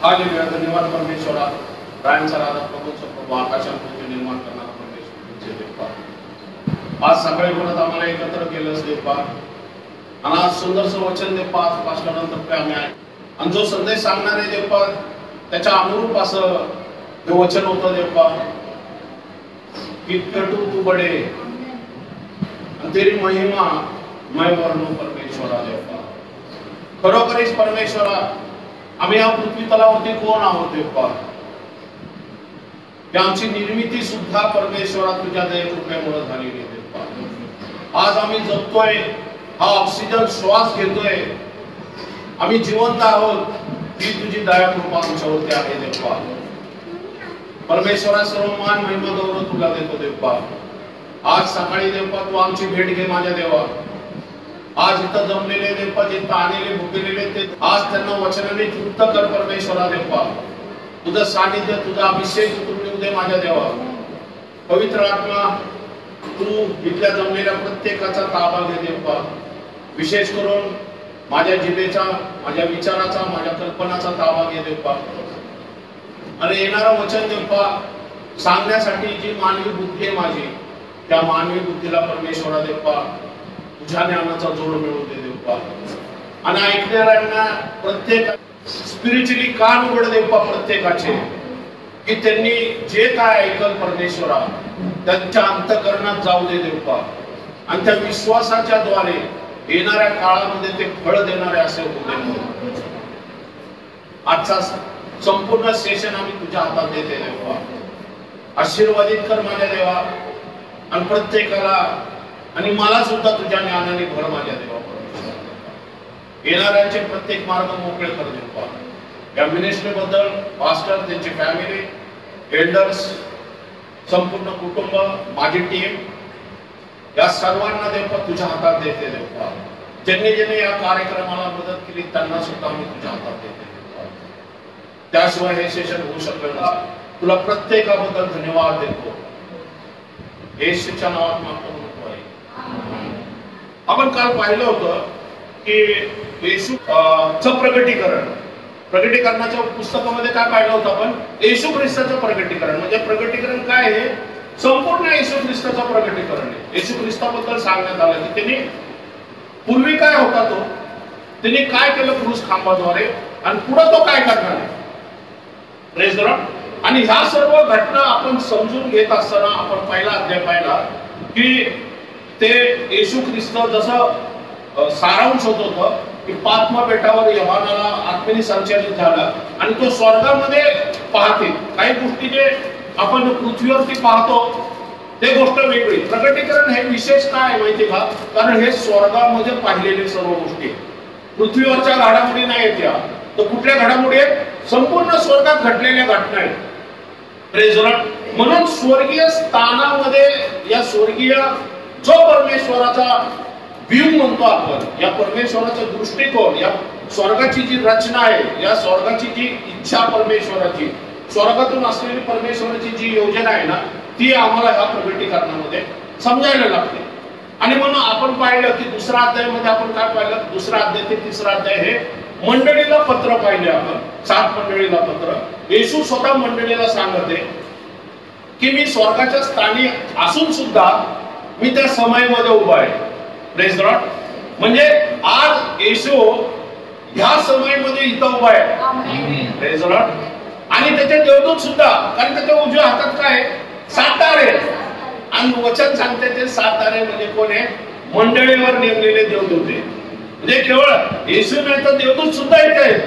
Hallelujah, धन्यवाद परमेश्वरा. रायांचा राजा प्रभूचा प्रभू, आकाशात पृथ्वी निर्माण करणारा परमेश्वर तुमचे देव. आज सकाळी परत आम्हाला एकत्र केलंस देव. आणि आज सुंदरसं वचन देव आज पाचल्यानंतर आम्ही आहे आणि जो संदेश सांगणार आहे देव त्याच्या अनुरूप असं हे वचन होतं देव की तू बडे आणि तेरी महिमा मैं वर्णू परमेश्वरा देव. खरोखरीच परमेश्वरा, आम्ही या पृथ्वी तलावरती कोण आहोत देव? आमची निर्मिती सुद्धा परमेश्वरा तुझ्या दयेकृपेमुळे झालेली देव. आज आम्ही जगतोय, हा ऑक्सिजन श्वास घेतोय, आम्ही जिवंत आहोत, ही तुझी दया कृपा आमच्यावरती आहे देव. परमेश्वरा, सर्व मान महिमा गौरव तुला देतो देव. आज सकाळी देव तू आमची भेट घे माझ्या देवा. आज इथं जमलेले देव, जे ताणलेले भुकेलेले ते आज त्यांना वचनाने तृप्त कर परमेश्वरा देव. तुझं सानिध्य, तुझा अभिषेक उतरून येऊ दे माझ्या देवा. पवित्र आत्मा, तू इथल्या जमलेल्या प्रत्येकाचा ताबा घे देव. विशेष करून माझ्या जिभेचा, माझ्या विचाराचा, माझ्या कल्पनाचा ताबा घे देव. आणि येणारं वचन देव सांगण्यासाठी जी मानवी बुद्धी आहे माझी, त्या मानवी बुद्धीला परमेश्वरा देव तुझ्या ज्ञानाचा जोड मिळवू दे देव. आणि ऐकणाऱ्यांना प्रत्येक स्पिरिच्युअली कान उघड देव प्रत्येकाचे, की त्यांनी जे काय ऐकल परमेश्वरा त्यांच्या अंतःकरणात जाऊ दे देव. आणि त्या विश्वासाच्या द्वारे येणाऱ्या काळामध्ये ते फळ देणारे असे होऊ दे. आजचा संपूर्ण सेशन आम्ही तुझ्या हातात देते देवा. आशीर्वादित कर माझ्या देवा आणि प्रत्येकाला आणि मला सुद्धा तुझ्या ज्ञानाने भर माझ्या देवा. येणाऱ्यांचे प्रत्येक मार्ग मोकळे कर देवा. या मिनिस्ट्री बद्दल पास्टर, त्यांची फॅमिली, एल्डर्स, संपूर्ण कुटुंब, माझी टीम, या सर्वांना देव तुझ्या हातात देते देवा. ज्यांनी ज्यांनी या कार्यक्रमाला मदत केली त्यांना सुद्धा मी तुझ्या हातात देते. त्याशिवाय हे सेशन होऊ शकलं नसतं. तुला प्रत्येकाबद्दल धन्यवाद देतो. येशूच्या नावात मागतो. आपण काल पाहिलं होतं की येशूचं प्रगटीकरणाच्या पुस्तकामध्ये काय पाहिलं होतं आपण? येशू ख्रिस्ताचं प्रगटीकरण. म्हणजे प्रगटीकरण काय आहे? संपूर्ण येशू ख्रिस्ताचं प्रगटीकरण आहे. येशू ख्रिस्ताबद्दल सांगण्यात आलं की त्यांनी पूर्वी काय होता तो, त्यांनी काय केलं क्रूस खांबाद्वारे आणि पुढे तो काय करणार आहे. Praise the Lord. आणि ह्या सर्व घटना आपण समजून घेत असताना आपण पहिला अध्याय पाहिला की ते येशू ख्रिस्त जसं सारांश होत होतं की पात्मा बेटावर योहानाला आत्मेने संचालित झाला आणि तो स्वर्गामध्ये पाहते. काही गोष्टी जे आपण पृथ्वीवरती पाहतो ते गोष्ट वेगळी. प्रगटीकरण हे विशेष काय माहिती का? कारण हे स्वर्गामध्ये पाहिलेले सर्व गोष्टी, पृथ्वीवरच्या घडामोडी नाही येत्या. तर कुठल्या घडामोडी आहेत? संपूर्ण स्वर्गात घडलेल्या घटना आहेत. Praise the Lord. म्हणून स्वर्गीय स्थानामध्ये या स्वर्गीय जो परमेश्वराचा व्ह्यू म्हणतो आपण, या परमेश्वराचा दृष्टिकोन, या स्वर्गाची जी रचना आहे, या स्वर्गाची जी इच्छा परमेश्वराची, स्वर्गातून असलेली परमेश्वराची जी योजना आहे ना, ती आम्हाला ह्या प्रगटीकरणामध्ये समजायला लागते. आणि म्हणून आपण पाहिलं की दुसऱ्या अध्यायामध्ये आपण काय पाहिलं? दुसरा अध्याय ते तिसरा अध्याय हे मंडळीला पत्र पाहिले आपण. 7 मंडळीला पत्र. येशू स्वतः मंडळीला सांगते की मी स्वर्गाच्या स्थानी असून सुद्धा मी त्या समयमध्ये उभा आहे. Praise the Lord. म्हणजे आज येशू ह्या समयमध्ये इथं उभा आहे. Praise the Lord. आणि त्याचे देवदूत सुद्धा, कारण त्याच्या उजव्या हातात काय? 7 तारे. आणि वचन सांगते ते 7 तारे म्हणजे कोण आहे? मंडळीवर नेमलेले देवदूत आहे. म्हणजे केवळ येशू नाही तर देवदूत सुद्धा येत आहेत.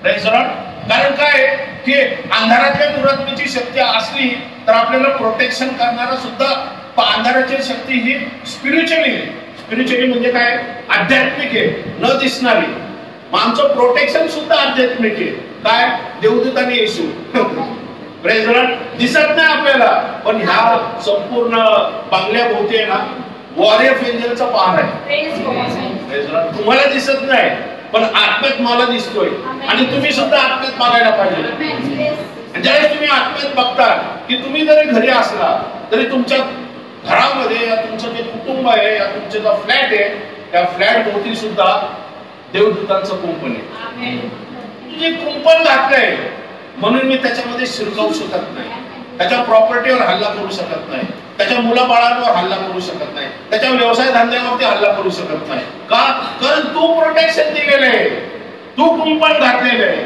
Praise the Lord. कारण काय की अंधारातल्या दुरात्मेची शक्ती असली तर आपल्याला प्रोटेक्शन करणारा सुद्धा अंधाराची शक्ती ही स्पिरिच्युअली म्हणजे काय? आध्यात्मिक आहे, न दिसणारी. आमचं प्रोटेक्शन सुद्धा आध्यात्मिक आहे. काय? देवदूत आणि येशू. Praise the Lord. दिसत नाही आपल्याला, पण ह्या संपूर्ण बंगल्याभोवती आहे ना वॉरियर एंजलचा पहार आहे. Praise the Lord. तुम्हाला दिसत नाही पण आत्म्यात मला दिसतोय. आणि तुम्ही सुद्धा आत्म्यात बघायला पाहिजे. ज्यावेळेस तुम्ही आत्म्यात बघता की तुम्ही जरी घरी असला तरी तुमच्या घरामध्ये या तुमचं जे कुटुंब आहे, या तुमचा जो फ्लॅट आहे, त्या फ्लॅट भोवती सुद्धा देवदूतांचं कुंपण आहे. जे कुंपण घातलंय म्हणून मी त्याच्यामध्ये शिरकावू शकत नाही, त्याच्या प्रॉपर्टीवर हल्ला करू शकत नाही, त्याच्या मुलाबाळांवर हल्ला करू शकत नाही, त्याच्या व्यवसाय धंद्यावरती हल्ला करू शकत नाही. का? कारण तू प्रोटेक्शन दिलेलं आहे, तू कुंपण घातलेलं आहे.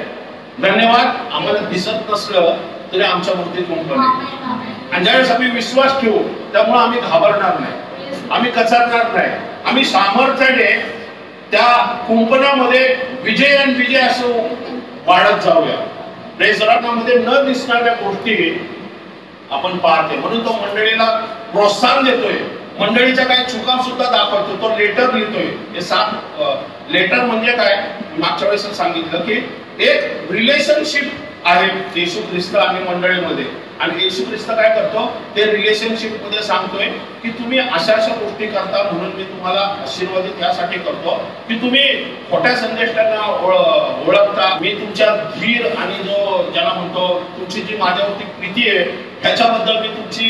धन्यवाद. आम्हाला दिसत नसलं तरी आमच्या मूर्तीत कुंपण आहे. आणि ज्यावेळेस आम्ही विश्वास ठेवू त्यामुळे आम्ही घाबरणार नाही, आम्ही कचरणार नाही, आम्ही सामर्थ्याने त्या कुंपणामध्ये विजय आणि विजय असं वाढत जाऊया. रेस्टॉरंटमध्ये न दिसणाऱ्या गोष्टी आपण पाहते म्हणून तो मंडळीला प्रोत्साहन देतोय, मंडळीच्या काही चुका सुद्धा दाखवतो, तो लेटर लिहितोय. हे 7 लेटर म्हणजे काय? मागच्या वेळेस सांगितलं की एक रिलेशनशिप आहे येशू ख्रिस्त आणि मंडळीमध्ये. आणि येशू ख्रिस्त काय करतो ते रिलेशनशिप मध्ये सांगतोय की तुम्ही अशा अशा गोष्टी करता म्हणून मी तुम्हाला आशीर्वादित यासाठी करतो की तुम्ही खोट्या संदेशांना ओळखता. मी तुमच्या धीर आणि जो ज्याला म्हणतो तुमची जी माझ्यावरती प्रीती आहे ह्याच्याबद्दल मी तुमची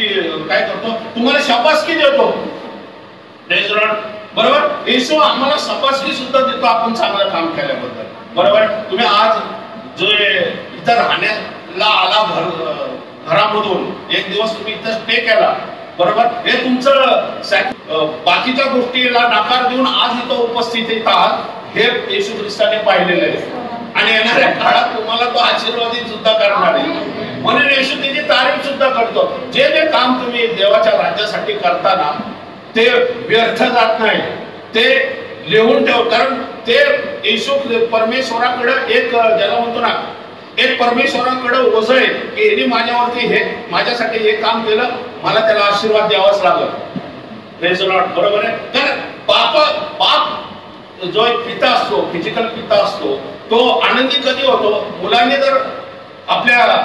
काय करतो, तुम्हाला शाबासकी देतो. बरोबर? येशू आम्हाला शाबासकी सुद्धा देतो आपण चांगलं काम केल्याबद्दल. बरोबर? तुम्ही आज जो इथं राहण्याला आला घरामधून एक दिवस तुम्ही इथं स्टे केला, बरोबर? हे तुमचं बाकीच्या गोष्टीला नकार देऊन आज इथं उपस्थित आहात हे येशू ख्रिस्ताने पाहिलेलं आहे. आणि येणाऱ्या काळात तुम्हाला तो आशीर्वादित सुद्धा करणार आहे. म्हणून येशू त्याची तारीफ सुद्धा करतो. जे जे काम तुम्ही देवाच्या राज्यासाठी करताना ते व्यर्थ जात नाही, ते लिहून ठेव. कारण ते येशू परमेश्वराकडे एक ज्याला म्हणतो ना एक परमेश्वराकडे ओझ आहे की यांनी माझ्यावरती हे माझ्यासाठी हे काम केलं, मला त्याला आशीर्वाद द्यावाच लागत. Praise the Lord. बरोबर आहे? कारण बाप जो एक पिता असतो, फिजिकल पिता असतो, तो आनंदी कधी होतो? मुलांनी जर आपल्या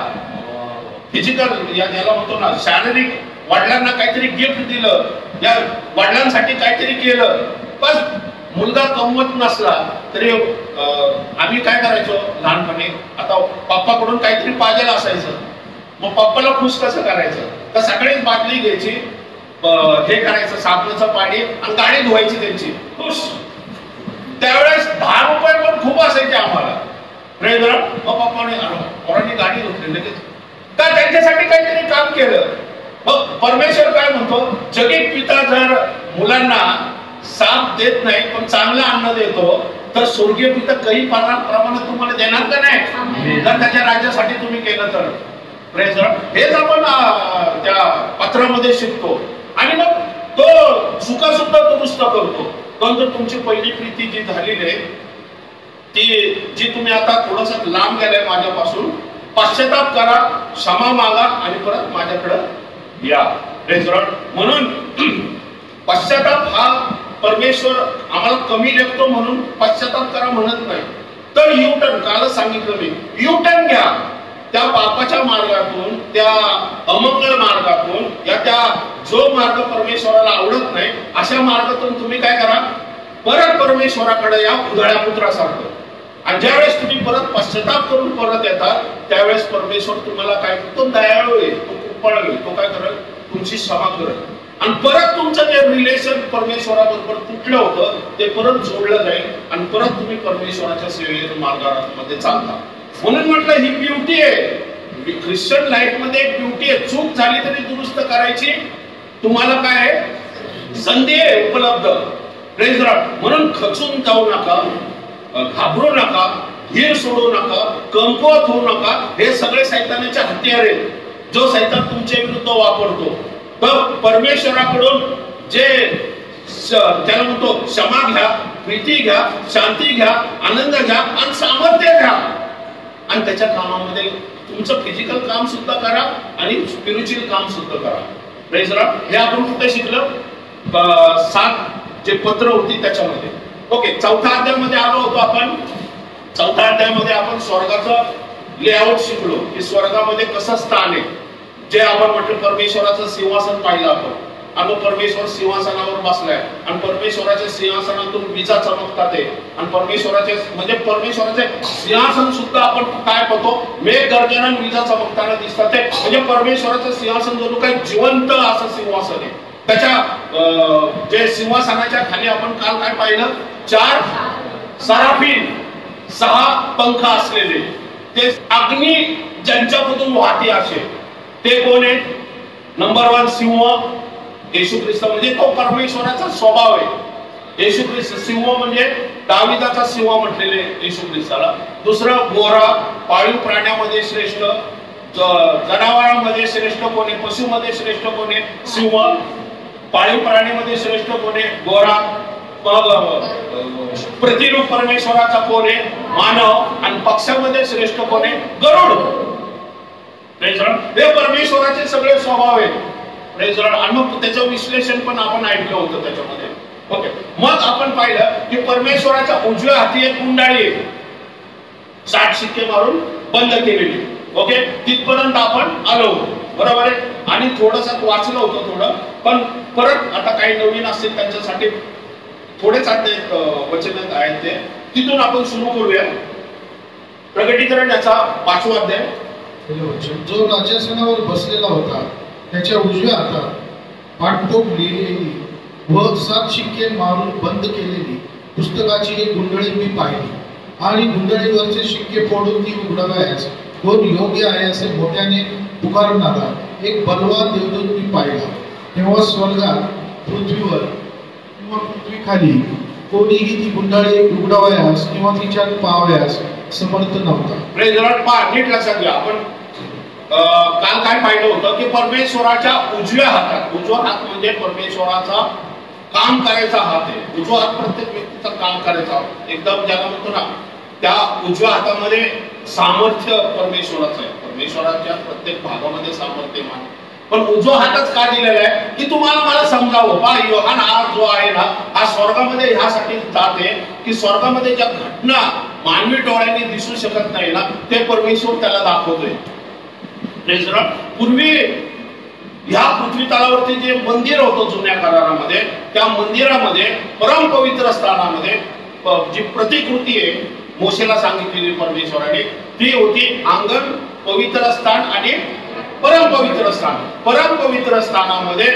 फिजिकल याला म्हणतो ना शारीरिक वडिलांना काहीतरी गिफ्ट दिलं, या वडिलांसाठी काहीतरी केलं, बस मुलगा कमवत नसला तरी आम्ही काय करायचो लहानपणी, आता पप्पाकडून काहीतरी पाहिजे असायचं, मग पप्पाला खुश कसं करायचं? तर सगळीच बाटली घ्यायची, हे करायचं साबणाचं पाणी आणि गाडी धुवायची त्यांची, खुश. त्यावेळेस 10 रुपये पण खूप असायचे आम्हाला. मग पप्पाने पोरांनी गाडी धुतली लगेच, का त्यांच्यासाठी काहीतरी काम केलं. मग परमेश्वर काय म्हणतो, जगिक पिता जर मुलांना साथ देत नाही पण चांगलं अन्न देतो तर स्वर्गीय पिता काही प्रमाणात तुम्हाला देणार का नाही? जर त्याच्या राज्यासाठी तुम्ही केलं तर. Praise the Lord. हेच आपण त्या पत्रामध्ये शिकतो. आणि मग तो चुका सुद्धा दुरुस्त करतो. पण तुमची पहिली प्रीती जी झालेली आहे ती जी तुम्ही आता थोडस लांब गेलाय माझ्यापासून, पश्चाताप करा, क्षमा मागा आणि परत माझ्याकडे या. Praise the Lord. म्हणून पश्चाताप हा परमेश्वर आम्हाला कमी लेखतो म्हणून पश्चाताप करा म्हणत नाही, तर यू टर्न, कालच सांगितलं मी, यू टर्न घ्या त्या पापाच्या मार्गातून, त्या अमंगळ मार्गातून, या त्या जो मार्ग परमेश्वराला आवडत नाही अशा मार्गातून तुम्ही काय करा, परत परमेश्वराकडे या उधळ्या पुत्रासारखं. आणि ज्यावेळेस तुम्ही परत पश्चाताप करून परत येतात त्यावेळेस परमेश्वर तुम्हाला काय, तो दयाळू आहे, तो कृपाळू आहे, तो काय करेल, तुमची क्षमा करेल. आणि परत तुमचं जे रिलेशन परमेश्वराबरोबर तुटलं होतं ते परत जोडलं जाईल आणि परत तुम्ही परमेश्वराच्या सेवेच्या मार्गामध्ये चालता. म्हणून म्हटलं ही ब्युटी आहे ख्रिश्चन लाईफ मध्ये, एक ब्युटी आहे. चूक झाली तरी दुरुस्त करायची तुम्हाला काय आहे, संधी आहे उपलब्ध. Praise the Lord. म्हणून खचून जाऊ नका, घाबरू नका, धीर सोडू नका, कमकुवत होऊ नका. हे सगळे सैतानाचे हत्यार आहेत जो सैतान तुमच्या विरुद्ध वापरतो. तर परमेश्वराकडून जे त्याला म्हणतो क्षमा घ्या, प्रीती घ्या, शांती घ्या, आनंद घ्या आणि सामर्थ्य घ्या. आणि त्याच्या कामामध्ये तुमचं फिजिकल काम सुद्धा करा आणि स्पिरिच्युअल काम सुद्धा करा. Praise the Lord. हे आपण कुठे शिकलं? 7 जे पत्र होती त्याच्यामध्ये. ओके, 4थ्या अध्यायामध्ये आलो होतो आपण. 4थ्या अध्यायामध्ये आपण स्वर्गाचं लेआउट शिकलो की स्वर्गामध्ये कसं स्थान आहे. जे आपण म्हटलं परमेश्वराचं सिंहासन पाहिलं आपण, आणि परमेश्वर सिंहासनावर बसलाय आणि परमेश्वराच्या सिंहासनातून विजा चमकतात आहे. आणि परमेश्वराचे म्हणजे परमेश्वराचे सिंहासन सुद्धा आपण काय पाहतो, मेघ गर्जना विजा चमकताना दिसतात. म्हणजे परमेश्वराचं सिंहासन जणू काही जिवंत असं सिंहासन आहे. त्याच्या जे सिंहासनाच्या खाली आपण काल काय पाहिलं, 4 सराफीन. 6 पंख असलेले, ते अग्नी ज्यांच्यामधून वाहते असे, ते कोण आहेत? नंबर 1 सिंह. येशू ख्रिस्त म्हणजे तो परमेश्वराचा स्वभाव आहे. येशू ख्रिस्त सिंह म्हणजे दाविदाचा सिंह म्हटलेले येशू ख्रिस्ताला. दुसरं गोरा, पाळीव प्राण्यामध्ये श्रेष्ठ, जनावरांमध्ये श्रेष्ठ कोणी, पशुमध्ये श्रेष्ठ कोणी? सिंह. पाळीव प्राणीमध्ये श्रेष्ठ कोणी? गोरा. प्रतिरूप परमेश्वराचा कोण आहे? मानव. आणि पक्षामध्ये श्रेष्ठ कोण आहे? गरुड. हे परमेश्वराचे सगळे स्वभाव आहेत. आणि मग त्याचं विश्लेषण पण आपण ऐकलं होतं त्याच्यामध्ये. ओके, मग आपण पाहिलं की परमेश्वराच्या उजव्या हाती एक कुंडाळी आहे, 60 शिक्के मारून बंद केलेली. ओके, तिथपर्यंत आपण आलो होतो, बरोबर आहे. आणि थोडंसं वाचलं होतं थोडं, पण परत आता काही नवीन असतील त्यांच्यासाठी थोडेच वचन आहेत ते, तिथून आपण सुरू करूया. प्रकटीकरण याचा 5वा अध्याय. जो राजासनावर बसलेला होता त्याच्या उजव्या हातात पाठपोट लिहिलेली व 7 शिक्के मारून बंद केलेली पुस्तकाची एक गुंडळी मी पाहिली. आणि गुंडळीवरचे शिक्के फोडून ती उघडावयास कोण योग्य आहे असे मोठ्याने पुकारणारा एक बलवान देवदूत मी पाहिला. तेव्हा स्वर्गात, पृथ्वीवर किंवा पृथ्वीखाली कोणीही ती गुंडाळी उघडावयास किंवा तिच्यात पाहावयास समर्थ नव्हता. Praise the Lord. नीट लक्षात घ्या. आपण काल काय पाहिलं होतं की परमेश्वराच्या उजव्या हातात, उजवा हात म्हणजे परमेश्वराचा काम करायचा हात आहे. उजवा हात प्रत्येक व्यक्तीचा काम करायचा हात. एकदम ज्याला म्हणतो ना, त्या उजव्या हातामध्ये सामर्थ्य परमेश्वराचं आहे. परमेश्वराच्या प्रत्येक भागामध्ये सामर्थ्यमान. पण उजवा हातच का दिलेला आहे की तुम्हाला मला समजावं. पहा, योहान हा जो आहे ना, हा स्वर्गामध्ये ह्यासाठी जाते की स्वर्गामध्ये ज्या घटना मानवी डोळ्यांनी दिसू शकत नाही ना, ते परमेश्वर त्याला दाखवतोय. पूर्वी ह्या पृथ्वी तलावरती जे मंदिर होतं जुन्या करारामध्ये, त्या मंदिरामध्ये परमपवित्र स्थानामध्ये जी प्रतिकृती आहे मोशेला सांगितलेली परमेश्वराने, ती होती अंगण, पवित्र स्थान आणि परमपवित्र स्थान. परमपवित्र स्थानामध्ये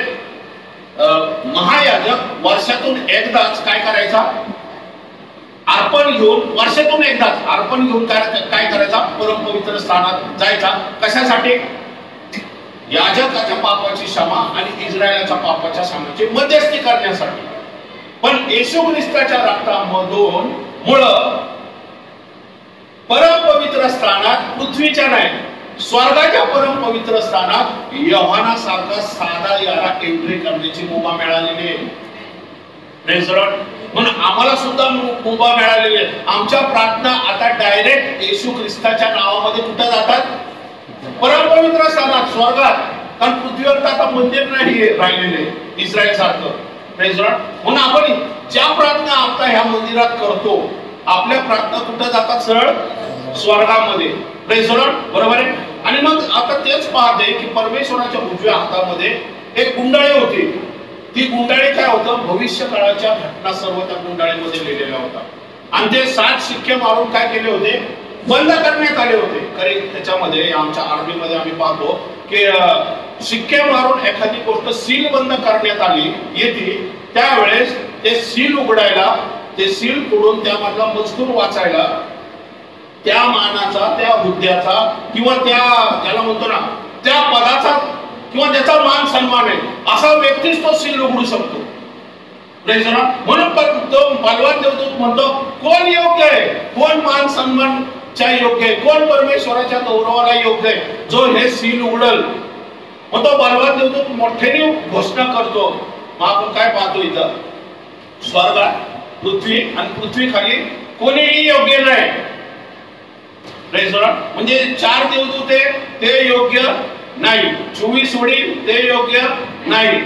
महायाजक वर्षातून एकदाच काय करायचा? अर्पण घेऊन, वर्षातून एकदाच अर्पण घेऊन काय करायचा? परमपवित्र स्थानात जायचा. कशासाठी? याजकाच्या पापाची क्षमा आणि इस्रायलाच्या पापाच्या क्षमेची मध्यस्थी करण्यासाठी. पण येशू ख्रिस्ताच्या रक्तामधून मुळे परमपवित्र स्थानात, पृथ्वीच्या नाही, स्वर्गाच्या परमपवित्र स्थानात योहानासारखा साधा याला एंट्री करण्याची मुभा मिळालेली आहे. Praise the Lord. म्हणून आम्हाला सुद्धा मुभा मिळालेली आहे. आमच्या प्रार्थना आता डायरेक्ट येशू ख्रिस्ताच्या नावामध्ये कुठे जातात? परमपवित्र स्थानात, स्वर्गात. कारण पृथ्वीवर तर आता मंदिर नाही राहिलेले इस्रायल सारखं. Praise the Lord. म्हणून आपण ज्या प्रार्थना आता ह्या मंदिरात करतो, आपल्या प्रार्थना कुठे जातात? सरळ स्वर्गामध्ये. Praise the Lord. बरोबर आहे. आणि मग आता तेच पाहते की परमेश्वराच्या उजव्या हातामध्ये एक गुंडाळी होती. ती गुंडाळी काय होतं? भविष्य काळाच्या घटना सर्व त्या गुंडाळीमध्ये लिहिलेल्या होत्या. आणि ते 7 शिक्के मारून काय केले होते? बंद करण्यात आले होते. खरे त्याच्यामध्ये आमच्या आर्मीमध्ये आम्ही पाहतो की शिक्के मारून एखादी गोष्ट सील बंद करण्यात आली येते, त्यावेळेस ते सील उघडायला, ते सील तोडून त्यामधला मजकूर वाचायला, त्या मानाचा, त्या हुद्द्याचा किंवा त्या ज्याला म्हणतो ना त्या पदाचा किंवा त्याचा मान सन्मान आहे असा व्यक्तीच तो सील उघडू शकतो. म्हणून तो बलवान देवदूत म्हणतो, कोण योग्य आहे? कोण मान सन्मानच्या योग्य आहे? कोण परमेश्वराच्या गौरवाला योग्य आहे? जो हे सील उघडल. मग तो बलवान देवदूत मोठ्याने घोषणा करतो. मग आपण काय पाहतो इथं? स्वर्गात, पृथ्वी आणि पृथ्वी खाली कोणीही योग्य नाही. म्हणजे 4 देवदूत ते योग्य नाही, 24 वडील ते योग्य नाही,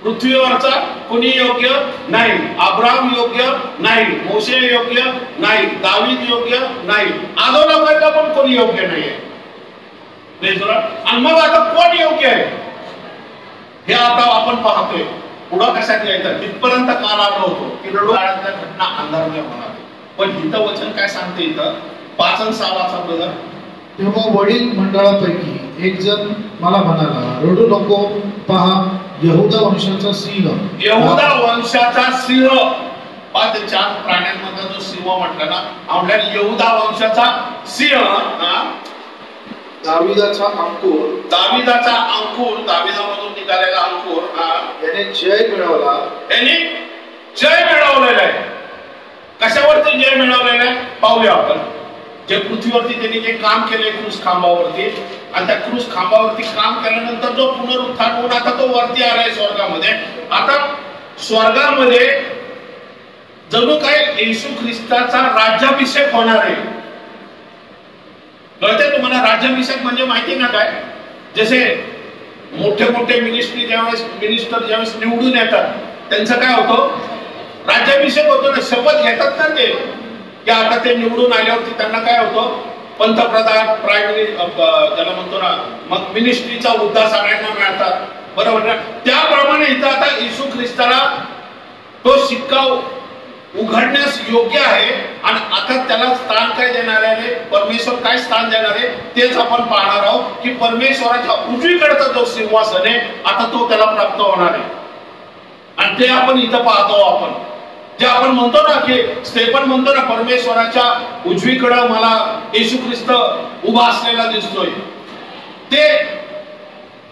पृथ्वीवरचा कोणी योग्य नाही, अब्राम योग्य नाही, मोशे योग्य नाही, दावीद योग्य नाही, आदोलाबादला पण कोणी योग्य नाहीये. आणि मग आता कोण योग्य आहे हे आता आपण पाहतोय. पुढं कशात यायचं तिथपर्यंत काल आलो होतो की रडू काळातल्या घटना अंधारल्या होणार. पण इथं वचन काय सांगते? इथं 5 आणि 6 वाचा ब्रदर. तेव्हा वडील मंडळापैकी एक जण मला म्हणाला, रडू नको, पहा यहूदा वंशाचा सिंह, यहूदा वंशाचा सिंह. पहा ते 4 प्राण्यांमधला जो सिंह म्हटला ना, आपल्या यहूदा वंशाचा सिंह, दाविदाचा अंकुर, दाविदामधून निघालेला अंकुर, याने जय मिळवला. यांनी जय मिळवलेला आहे. कशावरती जय मिळवलेला आहे पाहूया आपण. जे पृथ्वीवरती त्यांनी जे काम केलंय क्रूस खांबावरती, आणि त्या क्रूस खांबावरती काम केल्यानंतर जो पुनरुत्थान होऊन आता तो वरती आलाय स्वर्गामध्ये. आता स्वर्गामध्ये जणू काय येशू ख्रिस्ताचा राज्याभिषेक होणार आहे. कळते तुम्हाला राज्याभिषेक म्हणजे माहिती ना काय? जसे मोठे मोठे मिनिस्टर ज्यावेळेस निवडून येतात त्यांचं काय होतं, राज्याभिषेक होतो ना, शपथ घेतात ना ते, की आता ते निवडून आल्यावरती त्यांना काय होतं, पंतप्रधान, प्राईम मिनिस्टर ज्याला म्हणतो ना, मग मिनिस्ट्रीचा हुद्दा सगळ्यांना मिळतात, बरोबर ना. त्याप्रमाणे इथं आता येशू ख्रिस्ताला तो शिक्का उघडण्यास योग्य आहे. आणि आता त्याला स्थान काय देणार आहे, परमेश्वर काय स्थान देणार आहे तेच आपण पाहणार आहोत. की परमेश्वराच्या उजवीकडचा जो सिंहासन आहे आता तो त्याला प्राप्त होणार आहे. आणि ते आपण इथं पाहतो. आपण जे आपण म्हणतो ना, की स्टेफन म्हणतो ना, परमेश्वराच्या उजवीकडं मला येशू ख्रिस्त उभा असलेला दिसतोय,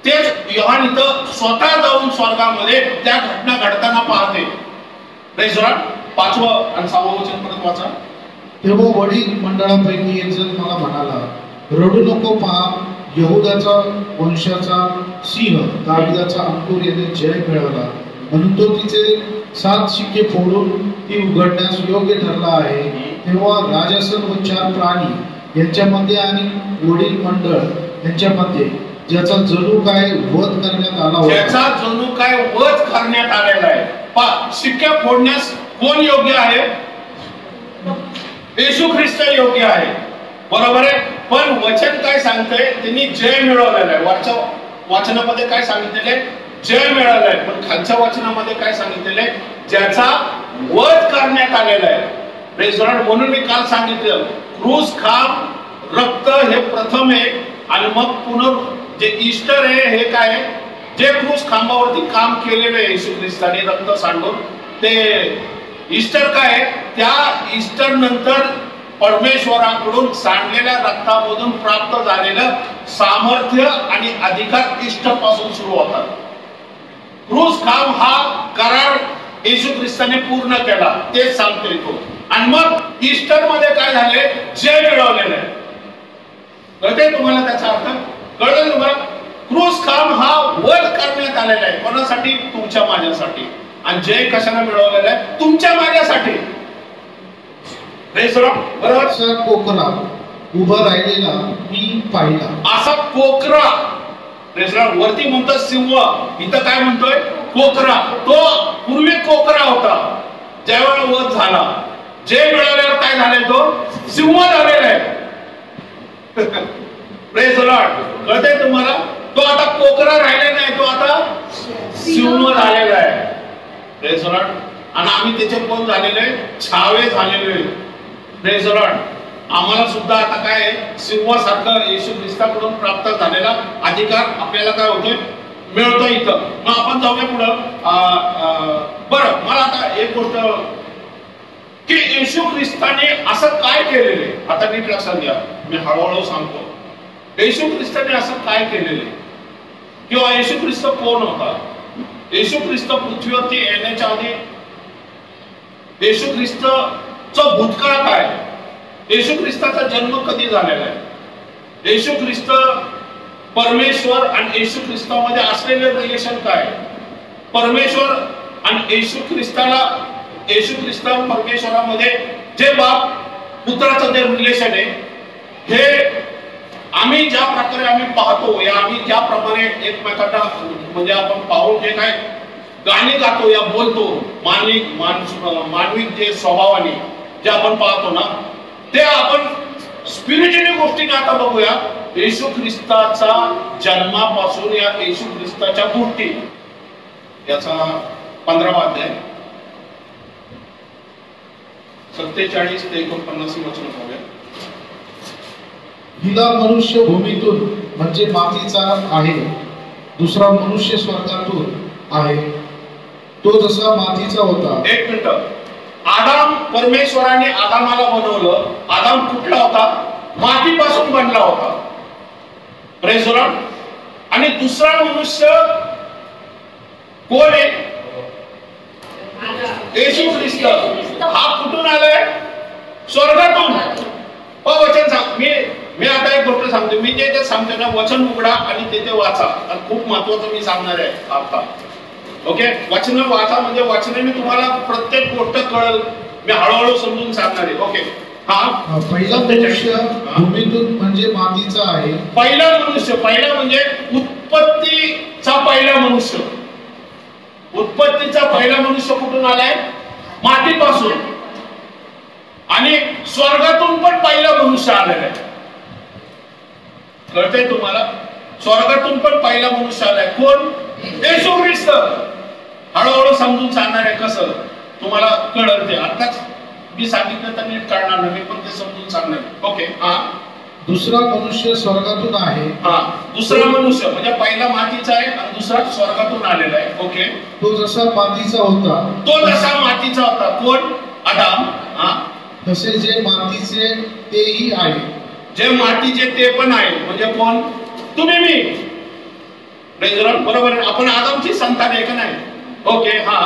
तेच योहान इथं स्वतः जाऊन स्वर्गामध्ये त्या घटना घडताना पाहते. Praise Lord. 5वं आणि 6वं वचन परत वाचा. तेव्हा वडील मंडळापैकी एक जण मला म्हणाला, रडू नको, पहा यहूदाचा वंशाचा सिंह, दाविदाचा अंकुर याने जय मिळवला, म्हणून तो तिचे 7 शिक्के फोडून ती उघडण्यास योग्य ठरला आहे. तेव्हा राजासन व 4 प्राणी यांच्यामध्ये आणि वडील मंडळ यांच्यामध्ये ज्याचा जणू काय वध करण्यात आला होता, ज्याचा जणू काय वध करण्यात आलेला आहे. पहा, शिक्के फोडण्यास कोण योग्य आहे? येशू ख्रिस्त योग्य आहे, बरोबर आहे. पण वचन काय सांगतंय, त्यांनी जय मिळवलेला आहे. वरच्या वाचनामध्ये काय सांगितलेलं आहे? जय मिळालं आहे. पण खालच्या वाचनामध्ये काय सांगितलेलं आहे? ज्याचा वध करण्यात आलेला आहे. Praise Lord. म्हणून मी काल सांगितलं, क्रूस खांब, रक्त हे प्रथम आहे, आणि मग जे ईस्टर आहे हे काय आहे, जे क्रूस खांबावरती काम केलेलं आहे येशू ख्रिस्ताने रक्त सांडून, ते ईस्टर काय आहे? त्या ईस्टर नंतर परमेश्वराकडून सांडलेल्या रक्तामधून प्राप्त झालेलं सामर्थ्य आणि अधिकार ईस्टर पासून सुरू होतात. क्रूस खांब हा करार येशू ख्रिस्ताने पूर्ण केला, तेच सांगतो तो. आणि मग ईस्टर मध्ये काय झाले? जय मिळवलेलं आहे. कळते तुम्हाला त्याचा अर्थ? कळलं तुम्हाला? क्रूस खांब हा वध करण्यात आलेला आहे. कोणासाठी? तुमच्या माझ्यासाठी. आणि जय कशाला मिळवलेला आहे? तुमच्या माझ्यासाठी. बरोबर. कोकरा उभा राहिलेला मी पाहिला. असा कोकरा, वरती म्हणतो सिंह, इथं काय म्हणतोय? कोकरा. तो पूर्वी कोकरा होता, ज्यावेळेला वध झाला, जय मिळवल्यावर काय झालंय? तो सिंह झालेला आहे. Praise Lord. कळतंय तुम्हाला? तो आता कोकरा राहिलेला नाही, तो आता सिंह झालेला आहे. Praise Lord. आणि आम्ही त्याचे कोण झालेले? छावे झालेले. Praise Lord. आम्हाला सुद्धा आता काय सिंहासारखं येशू ख्रिस्ताकडून प्राप्त झालेला अधिकार आपल्याला काय होतोय? मिळतोय इथं. मग आपण जाऊया पुढं. बरं, मला आता एक गोष्ट, की येशू ख्रिस्ताने असं काय केलेले, आता नीट लक्षात घ्या, मी हळूहळू सांगतो. येशू ख्रिस्ताने असं काय केलेले, किंवा येशू ख्रिस्त कोण होता? येशू ख्रिस्त पृथ्वीवरती येण्याच्या आधी येशू ख्रिस्तचं भूतकाळ काय? येशू ख्रिस्ताचा जन्म कधी झालेला आहे? येशू ख्रिस्त, परमेश्वर आणि येशू ख्रिस्तामध्ये असलेले रिलेशन काय? परमेश्वर आणि येशू ख्रिस्त परमेश्वरामध्ये जे बाप पुत्राचं जे रिलेशन आहे, हे आम्ही ज्या प्रकारे आम्ही पाहतो, या आम्ही ज्याप्रमाणे एकमेकांना म्हणजे आपण पाहून जे काय गाणी गातो या बोलतो, मानवी जे स्वभावाने जे आपण पाहतो ना, ते आपण स्पिरिच्युअल गोष्टीने आता बघूया. येशू ख्रिस्ताचा जन्मापासून या येशू ख्रिस्ताच्या गोष्टी, याचा 15वा अध्याय 47 ते 49 वचन पाहूया. हिला मनुष्य भूमीतून म्हणजे मातीचा आहे, दुसरा मनुष्य स्वर्गातून आहे. तो जसा मातीचा होता. एक मिनिट. आदाम, परमेश्वराने आदामाला बनवलं. आदाम कुठला होता? मातीपासून बनला होता. Praise the Lord. आणि दुसरा मनुष्य कोण आहे? येशू ख्रिस्त. हा कुठून आलाय? स्वर्गातून. वचन सांग. मी आता एक गोष्ट सांगतो. मी जे सांगतो ना, वचन उघडा आणि ते वाचा. खूप महत्वाचं मी सांगणार आहे आता. ओके, वचन वाचा म्हणजे वचनाने तुम्हाला प्रत्येक गोष्ट कळेल. मी हळूहळू समजून सांगणार आहे. ओके. हा, पहिला मनुष्य भूमीतून म्हणजे मातीचा आहे. पहिला मनुष्य, पहिला म्हणजे उत्पत्तीचा पहिला मनुष्य. उत्पत्तीचा पहिला मनुष्य कुठून आलाय? मातीपासून. आणि स्वर्गातून पण पहिला मनुष्य आलेला आहे. कळतंय तुम्हाला? स्वर्गातून पण पहिला मनुष्य आलाय. कोण? येशू ख्रिस्त. हळूहळू समजून सांगणार आहे. कसं तुम्हाला कळलं ते. आताच मी सांगितलं तर नीट कळणार नाही, पण ते समजून सांगणार. ओके. हा, दुसरा मनुष्य स्वर्गातून आहे. हा, दुसरा मनुष्य म्हणजे पहिला मातीचा आहे आणि दुसरा स्वर्गातून आलेला आहे. ओके. तो जसा मातीचा होता. तो जसा मातीचा होता. कोण? आदाम. हा, तसे जे मातीचे तेही आहे. जे मातीचे ते पण आहे. म्हणजे कोण? तुम्ही, मी. बरोबर आहे. आपण आदामची संतान आहे का नाही? ओके. हा,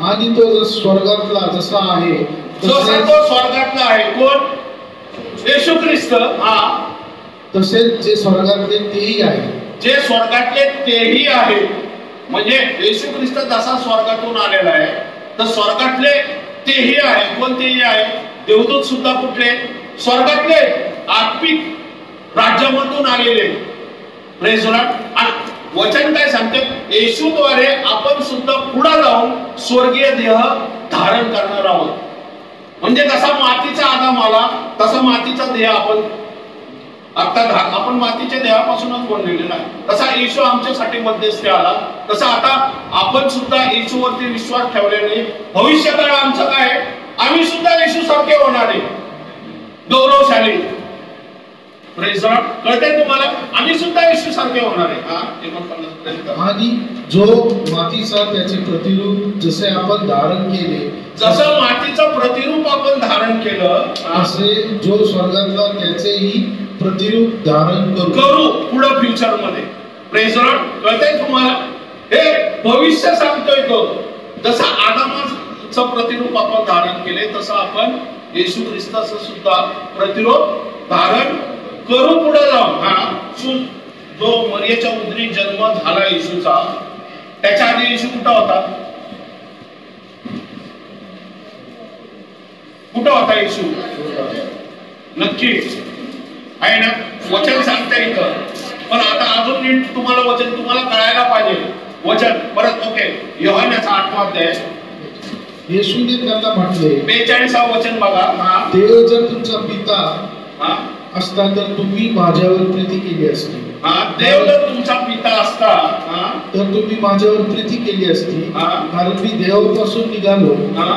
आणि तो स्वर्गातला जसा आहे जसा तो स्वर्गातला आहे. कोण? येशू ख्रिस्त. हा, तसेच जे स्वर्गातले तेही आहे. जे स्वर्गातले तेही आहे. म्हणजे येशू ख्रिस्त जसा स्वर्गातून आलेला आहे, तर स्वर्गातले तेही आहे. कोण तेही आहे? देवदूत सुद्धा कुठले? स्वर्गातले, आत्मिक राज्यामधून आलेले. Praise the Lord. वचन काय सांगते? येशूद्वारे आपण सुद्धा पुढे जाऊन स्वर्गीय देह धारण करणार आहोत. म्हणजे जसा मातीचा आदाम आला तसा मातीचा देह आपण आपण मातीच्या देहापासूनच बनलेले नाही. तसा येशू आमच्यासाठी मध्यस्थी आला. तसा आता आपण सुद्धा येशूवरती विश्वास ठेवल्याने भविष्य काळ आमचं काय? आम्ही सुद्धा येशू सारखे होणार आहे, गौरवशाली. Praise the Lord. कळतंय तुम्हाला? आम्ही सुद्धा येशू सारखे होणार आहे. हा, 49. आणि जो मातीचा त्याचे प्रतिरूप जसे आपण धारण केले. जसं मातीचं प्रतिरूप आपण धारण केलं, असे जो स्वर्गातला त्याचेही प्रतिरूप धारण करू पुढे फ्युचर मध्ये. Praise the Lord. कळतंय तुम्हाला? हे भविष्य सांगतोय तो. जसा आदामाचं प्रतिरूप आपण धारण केले, तसं आपण येशू ख्रिस्ताचं सुद्धा प्रतिरूप धारण करू पुढे जाऊ. हा, जो मरियेच्या उदरी जन्म झाला येशूचा, त्याच्या आधी येशू कुठं होता? कुठं होता येशू? नक्की आहे ना? वचन सांगता येतं, पण आता अजून नीट तुम्हाला वचन तुम्हाला कळायला पाहिजे. वचन परत. ओके. योहानाचा 8वां अध्याय. येशूने त्यांना म्हटले, 42 वचन बघा. हा, देव जर तुमचा पिता असता तर तुम्ही माझ्यावर प्रीती केली असती. देव जर तुमचा पिता असता तर तुम्ही माझ्यावर प्रीती केली असती, कारण मी देवापासून निघालो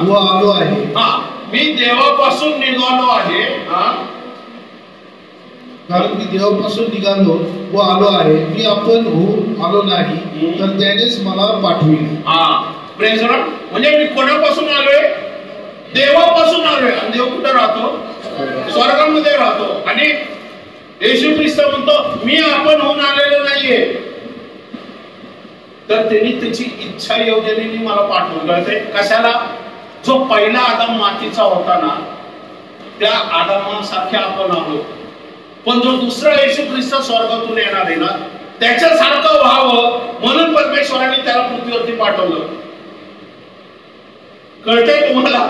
व आलो आहे. मी देवापासून निघालो आहे. कारण मी देवापासून निघालो व आलो आहे. मी आपण होऊन आलो नाही, तर त्यानेच मला पाठविले. Praise the Lord. म्हणजे मी कोणापासून आलोय? देवापासून आलोय. आणि देव कुठे राहतो? स्वर्गामध्ये राहतो. आणि येशू ख्रिस्त म्हणतो, मी आपण होऊन आलेलो नाहीये, तर त्यांनी त्याची इच्छा योजनेने मला पाठवलं. कशाला? जो पहिला आदाम मातीचा होता ना, त्या आदामासारखे आपण आलो. पण जो दुसरा येशू ख्रिस्त स्वर्गातून येणार आहे ना, त्याच्यासारखं व्हावं म्हणून परमेश्वराने त्याला पृथ्वीवरती पाठवलं. कळतंय तुम्हाला?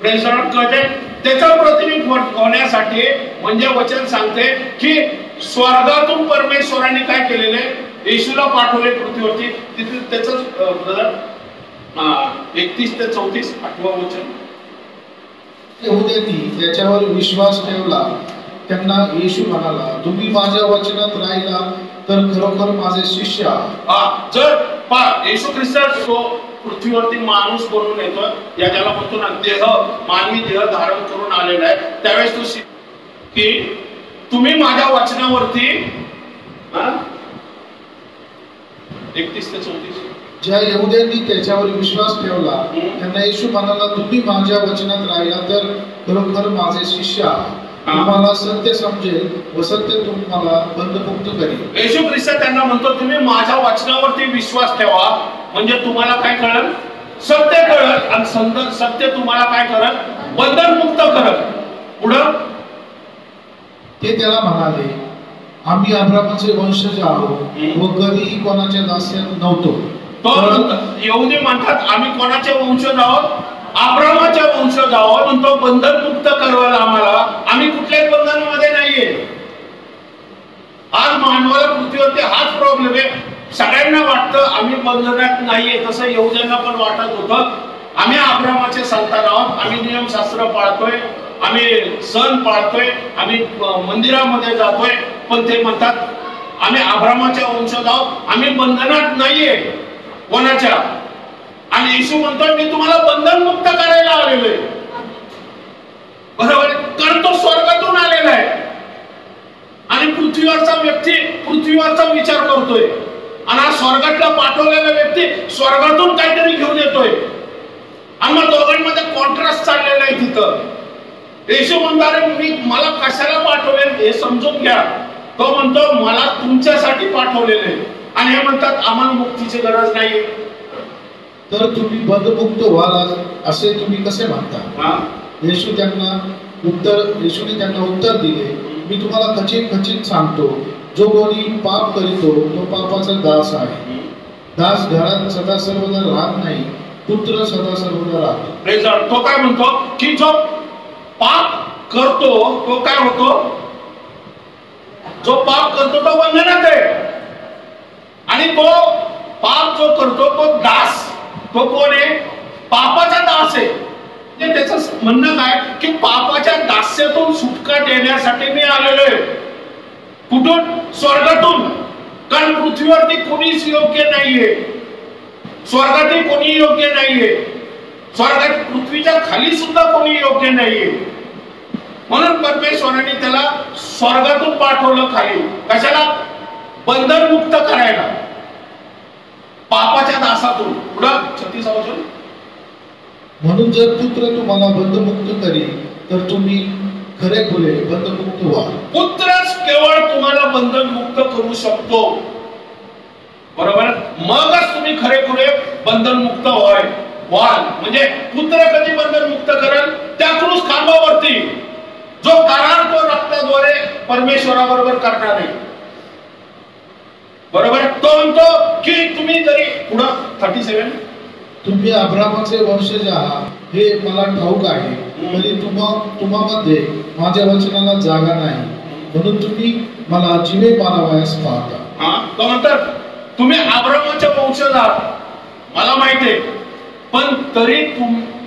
Praise the Lord. कळतंय? त्याचा प्रतिरूप होण्यासाठी म्हणजे वचन सांगते की स्वर्गातून परमेश्वराने काय केलेले? येशूला पाठवले पृथ्वीवरती. तिथे त्याच 31 ते 34 8वं वचन. यहूद्यांनी त्याच्यावर विश्वास ठेवला. त्यांना येशू म्हणाला, तुम्ही माझ्या वचनात राहिला तर खरोखर माझे शिष्य आहात. जर येशू ख्रिस्त पृथ्वीवरती माणूस बनून येतो, या ज्याला म्हणतो ना देह, मानवी देह धारण करून आलेला आहे, त्यावेळेस तो की तुम्ही माझ्या वचनावरती 31 ते 34 ज्या यहुद्यांनी त्याच्यावर विश्वास ठेवला त्यांना येशू म्हणाला, तुम्ही माझ्या वचनात राहिला तर खरोखर माझे शिष्य आहात. तुम्हाला सत्य समजेल व सत्य तुम्हाला बंधमुक्त करेल. येशू ख्रिस्त त्यांना म्हणतो, तुम्ही माझ्या वचनावरती विश्वास ठेवा, म्हणजे तुम्हाला काय कळलं? सत्य कळलं. आणि सत्य तुम्हाला काय करत? बंधनमुक्त करत. पुढं ते त्याला म्हणाले, आम्ही अब्रामाचे वंशज आहोत व कधीही कोणाच्या दास्यात नव्हतो. यहुदी म्हणतात, आम्ही कोणाचे वंशज आहोत? अब्रामाच्या वंशज आहोत. म्हणतो बंधन मुक्त करवायला आम्हाला, आम्ही कुठल्याच बंधनामध्ये नाहीये. आज मानवाला पृथ्वीवरती हाच प्रॉब्लेम आहे. सगळ्यांना वाटतं आम्ही बंधनात नाहीये, तसं यहुद्यांना पण वाटत होतं. आम्ही अब्रामाचे संतान आहोत, आम्ही नियमशास्त्र पाळतोय, आम्ही सण पाळतोय, आम्ही मंदिरामध्ये जातोय. पण ते म्हणतात आम्ही अब्रामाच्या वंशज आहोत, आम्ही बंधनात नाहीये कोणाच्या. आणि येशू म्हणतोय, मी तुम्हाला बंधन मुक्त करायला आलेलो आहे. बरोबर, कारण तो स्वर्गातून आलेला आहे आणि पृथ्वीवरचा व्यक्ती पृथ्वीवरचा विचार करतोय. आणि हा स्वर्गातला पाठवलेला व्यक्ती स्वर्गातून काहीतरी घेऊन येतोय. आणि मग दोघांमध्ये कॉन्ट्रास्ट चाललेला आहे तिथं. येशू म्हणतात, मी मला कशाला पाठवले हे समजून घ्या. तो म्हणतो मला तुमच्यासाठी पाठवलेले. आणि हे म्हणतात आम्हाला मुक्तीची गरज नाही. तर तुम्ही बंधमुक्त व्हाल असे तुम्ही कसे म्हणता? येशूने त्यांना उत्तर दिले, मी तुम्हाला खचित खचित सांगतो, जो कोणी पाप करीतो तो पापाचा दास आहे. दास घरात सदा सर्वदा राहत नाही, पुत्र सदा सर्वदा राहतो. तो काय म्हणतो की जो पाप करतो तो काय होतो? जो पाप करतो तो बंधनात आहे. आणि तो पाप जो करतो तो दास, तो कोण आहे? पापाचा दास आहे. त्याचं म्हणणं काय की पापाच्या दास्यातून सुटका देण्यासाठी मी आलेलो आहे. कुठून? स्वर्गातून. कारण पृथ्वीवरती कोणीच योग्य नाहीये, स्वर्गातही कोणी योग्य नाहीये, स्वर्गात पृथ्वीच्या खाली सुद्धा कोणी योग्य नाहीये. म्हणून परमेश्वराने त्याला स्वर्गातून पाठवलं खाली. कशाला? बंधन मुक्त करायला, पापाच्या दासातून. पुढं 36 वचन, म्हणून जर पुत्र तुम्हाला बंधमुक्त करेल तर तुम्ही खरे खुले बंधमुक्त व्हा. पुत्रच केवळ तुम्हाला बंधन मुक्त करू शकतो. बरोबर, मगच तुम्ही खरे खुले बंधन मुक्त व्हाल. म्हणजे पुत्र कधी बंधन मुक्त करेल? त्या क्रूस खांबावरती जो करार तो रक्ताद्वारे परमेश्वराबरोबर करणार आहे. बरोबर, तो म्हणतो की तुम्ही जरी पुढं 37, तुम्ही अब्रामाचे वंशज आहात हे मला ठाऊक आहे, तरी तुम्हामध्ये माझ्या वचनाला जागा नाही, म्हणून तुम्ही मला जीवे मारावयास पाहता. तो म्हणतात तुम्ही अब्रामाचे वंशज आहात, मला माहिती आहे, पण तरी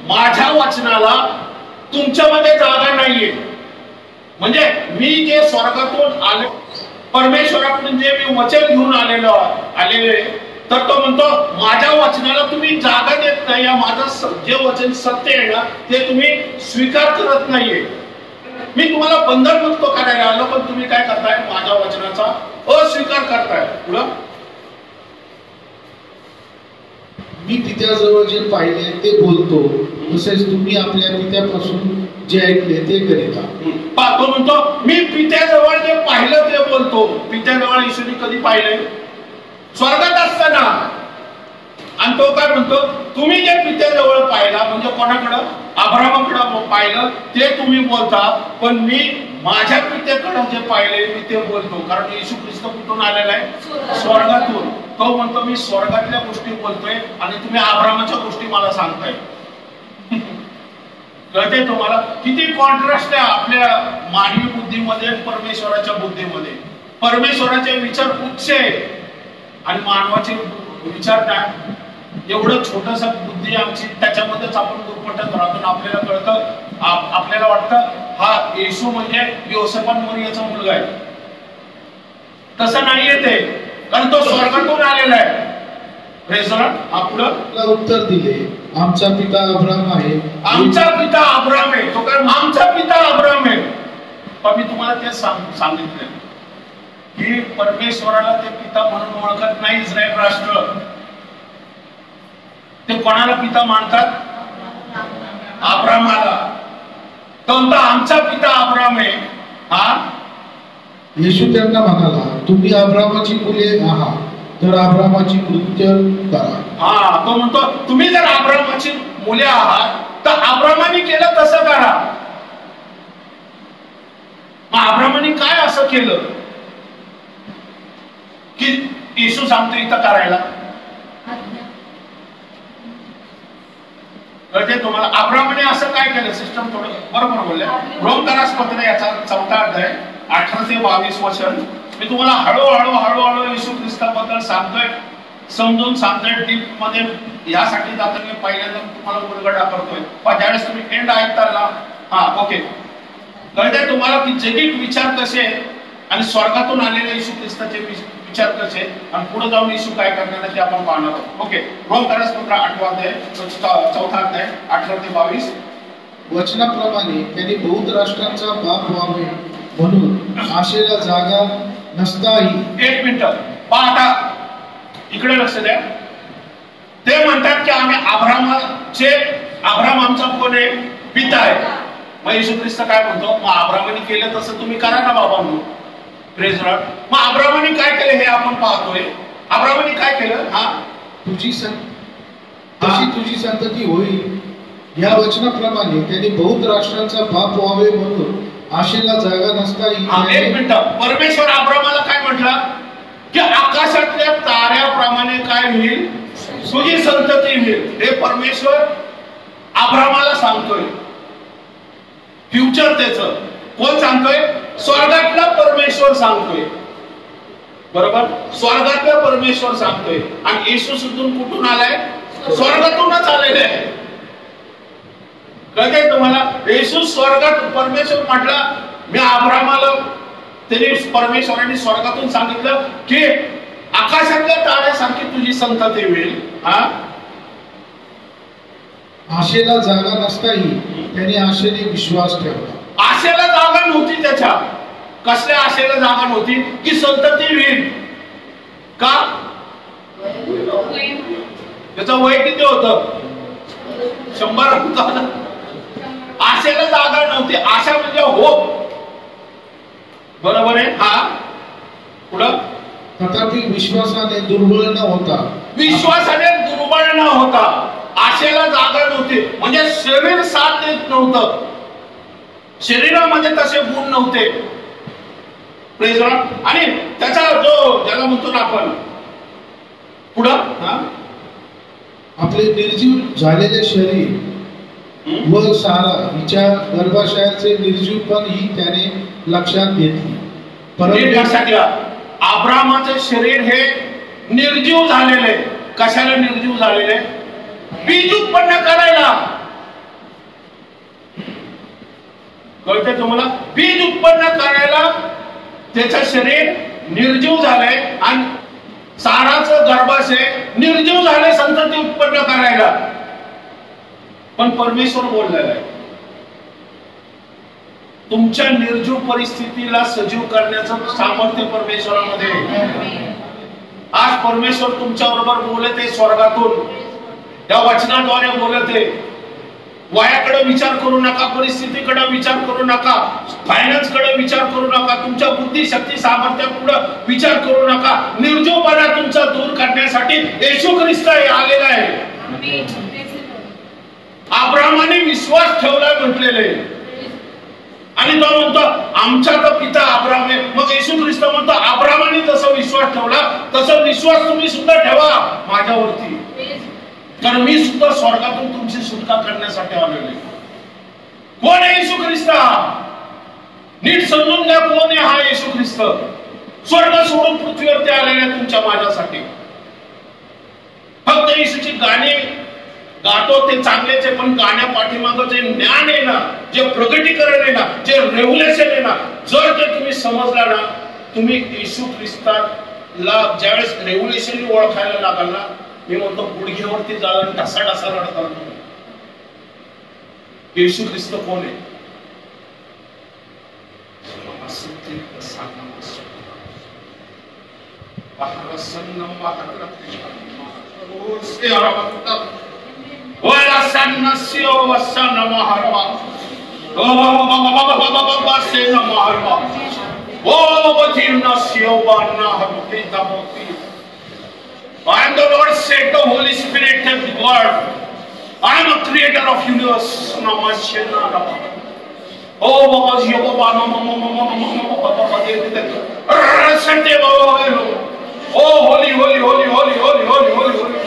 माझ्या वचनाला तुमच्यामध्ये जागा नाहीये. म्हणजे मी जे स्वर्गातून आले, परमेश्वराकडून जे मी वचन घेऊन आलेले, तर तो म्हणतो माझ्या वचनाला तुम्ही जागा देत नाही. माझं जे वचन सत्य आहे ना ते तुम्ही स्वीकार करत नाहीये. मी तुम्हाला बंधन मुक्त करायला आलो, पण तुम्ही काय करताय? माझ्या वचनाचा अस्वीकार करताय. पुढं, मी पित्याजवळ जे पाहिले ते बोलतो, तसेच तुम्ही आपल्या पित्यापासून जे ऐकले ते करीता. तो म्हणतो मी पित्याजवळ जे पाहिलं ते बोलतो. पित्याजवळ येशूने कधी पाहिलंय? स्वर्गात असताना. आणि तो काय म्हणतो तुम्ही जे पित्याजवळ पाहिला, म्हणजे कोणाकडं? अब्रामाकडं पाहिलं ते तुम्ही बोलता, पण मी माझ्या पित्याकडं जे पाहिले मी ते बोलतो. कारण येशू ख्रिस्त कुठून आलेला आहे? स्वर्गातून. तो म्हणतो मी स्वर्गातल्या गोष्टी बोलतोय आणि तुम्ही अब्रामाच्या गोष्टी मला सांगताय. कळते तुम्हाला किती कॉन्ट्रास्ट आहे आपल्या मानवी बुद्धीमध्ये परमेश्वराच्या बुद्धीमध्ये? परमेश्वराचे विचार उच्च आहे आणि मानवाचे विचार काय? एवढं छोटस बुद्धी आमची, त्याच्यामध्येच आपण गुरफटत राहतो. आपल्याला कळतं, आपल्याला वाटतं हा येशू म्हणजे योसेफ आणि मरियाचा मुलगा आहे. तसं नाहीये ते, कारण तो स्वर्गातून आलेला आहे. आपलं उत्तर दिले, आमचा पिता अब्राम आहे. आमचा पिता अब्राम आहे. तो काय? आमचा पिता अब्राम आहे. पण मी तुम्हाला ते सांगितलं की परमेश्वराला ते पिता म्हणून ओळखत नाही इस्रायल राष्ट्र. ते कोणाला पिता मानतात? अब्रामाला. तर आमचा पिता अब्राम आहे. हा, येशू त्यांना म्हणाला, तुम्ही अब्रामाची मुले आहात, तर अब्रामाची कृत्य करा. हा, तो म्हणतो तुम्ही जर अब्रामाची मुले आहात तर अब्रामाने केलं तसं करा. मग अब्रामाने काय असं केलं की येशू सांगतो इथं करायला? कळते तुम्हाला? अब्रामाने असं काय केलं? सिस्टम थोडं बरोबर बोलल्या. रोमकरासपत्र याचा 4था अध्याय 18 ते 22 वचन मी तुम्हाला हळूहळू येशू ख्रिस्ताबद्दल सांगतोय, समजून सांगतोय डीप मध्ये. यासाठी जाता मी पहिल्यांदा तुम्हाला उलगडा करतोय, पण ज्यावेळेस तुम्ही एंड ऐकताल ना, हा ओके, कळतंय तुम्हाला की जगिक विचार कसे आणि स्वर्गातून आलेले येशू ख्रिस्ताचे विचार कसे आणि पुढे जाऊन येशू काय करणार ते आपण पाहणार आहोत. ओके, रोमकरासपत्र 8 अध्याय 4था अध्याय 18 ते 22 वचनाप्रमाणे त्यांनी बौद्ध राष्ट्रांचा बाप व्हावे म्हणून आशेला जागा नसताही. एक मिनिट पहा, आता इकडे लक्ष द्या. ते म्हणतात की आम्ही अब्राम आमचा कोण आहे? पिता आहे. मग येशू ख्रिस्त काय म्हणतो? मग अब्रामाने केलं तसं तुम्ही करा ना बाबांनो. Praise Lord. मग अब्रामाने काय केलं हे आपण पाहतोय. अब्रामाने काय केलं? हा, तुझी संतती होईल या वचनाप्रमाणे त्यांनी बौद्ध राष्ट्रांचा बाप व्हावे म्हणून आशेला जागा नसताही. एक मिनिट, परमेश्वर अब्रामाला काय म्हटलं की आकाशातल्या ताऱ्याप्रमाणे काय होईल? तुझी संतती होईल. हे परमेश्वर अब्रामाला सांगतोय. फ्युचर त्याचं कोण सांगतोय? स्वर्गातला परमेश्वर सांगतोय. बरोबर, स्वर्गातला परमेश्वर सांगतोय. आणि येशू सुद्धा कुठून आलाय? स्वर्गातूनच आलेले आहे. कळतंय तुम्हाला? येशू स्वर्गात, परमेश्वर म्हटला मी अब्रामाला, त्यांनी परमेश्वराने स्वर्गातून सांगितलं की आकाशातल्या ताऱ्यासारखी तुझी संतती होईल. हा, आशेला जागा नसताही त्याने आशेने विश्वास ठेवला. आशेला जागा नव्हती त्याच्या. कसल्या आशेला जागा नव्हती? की संतती होईल. का? त्याचं वय किती होतं? 100 होतं. आशेला जागा नव्हती. आशा म्हणजे होप. बरोबर आहे. हा, पुढं. तथापि विश्वासाने दुर्बळ न होता. विश्वासाने दुर्बळ न होता. आशेला जागा नव्हती म्हणजे शरीर साथ देत नव्हतं. शरीरामध्ये तसे गुण नव्हते. Praise Lord. आणि त्याचा जो ज्याला म्हणतो ना आपण पुढं, आपले निर्जीव झालेले शरीर व सारा हिच्या गर्भाशयाचे निर्जीवपण ही त्याने लक्षात घेतली. परंतु लक्षात घ्या, अब्रामाचे शरीर हे निर्जीव झालेले. कशाला निर्जीव झालेले? बीज उत्पन्न करायला. कळते तुम्हाला? बीज उत्पन्न करायला त्याचं शरीर निर्जीव झालंय आणि साराचं गर्भाशय निर्जीव झाले संतती उत्पन्न करायला. पण परमेश्वर बोललेला आहे तुमच्या निर्जीव परिस्थितीला सजीव करण्याचं सामर्थ्य परमेश्वरामध्ये. आज परमेश्वर तुमच्या बरोबर बोलते स्वर्गातून, या वचनाद्वारे बोलते. वयाकडे विचार करू नका, परिस्थितीकडे विचार करू नका, फायनान्स कडे विचार करू नका, तुमच्या बुद्धी शक्ती सामर्थ्याकडे विचार करू नका. निर्जीवपणा तुमचा दूर करण्यासाठी येशू ख्रिस्त आलेला आहे. अब्रामाने विश्वास ठेवला म्हटलेले आणि तो म्हणतो आमचा तर पिता अब्राम आहे. मग येशू ख्रिस्त म्हणतो अब्रामाने जसा विश्वास ठेवला तसा विश्वास तुम्ही सुद्धा ठेवा माझ्यावरती, कारण मी सुद्धा स्वर्गातून तुमची सुटका करण्यासाठी आलेलो आहे. कोण आहे येशू ख्रिस्त? नीट समजून घ्या कोण आहे हा येशू ख्रिस्त. स्वर्ग सोडून पृथ्वीवरती आलेला तुमच्या माझ्यासाठी. फक्त येशूची गाणी गातो ते चांगलेच आहे, पण गाण्या पाठीमागं जे ज्ञान आहे ना, जे प्रगटीकरण आहे ना, जे रेव्होल्युशन आहे ना, जर ते तुम्ही समजला ना, तुम्ही येशू ख्रिस्ताला ज्यावेळेस रेव्होल्युशन ओळखायला लागाल ना, मी म्हणतो गुडघ्यावरती जाल आणि ढसा रडताल तुम्ही. येशू ख्रिस्त कोण आहे? Ola sanna sio wasana maharba. Oh sena maharba. Oh batina sio banna habita moti. I am the Lord, said the Holy Spirit of God. I am a creator of universe. Namashena Rama. Oh Baba Jio Baba Mama Sante Baba. Oh holy, holy, holy, holy, holy, holy, holy, holy.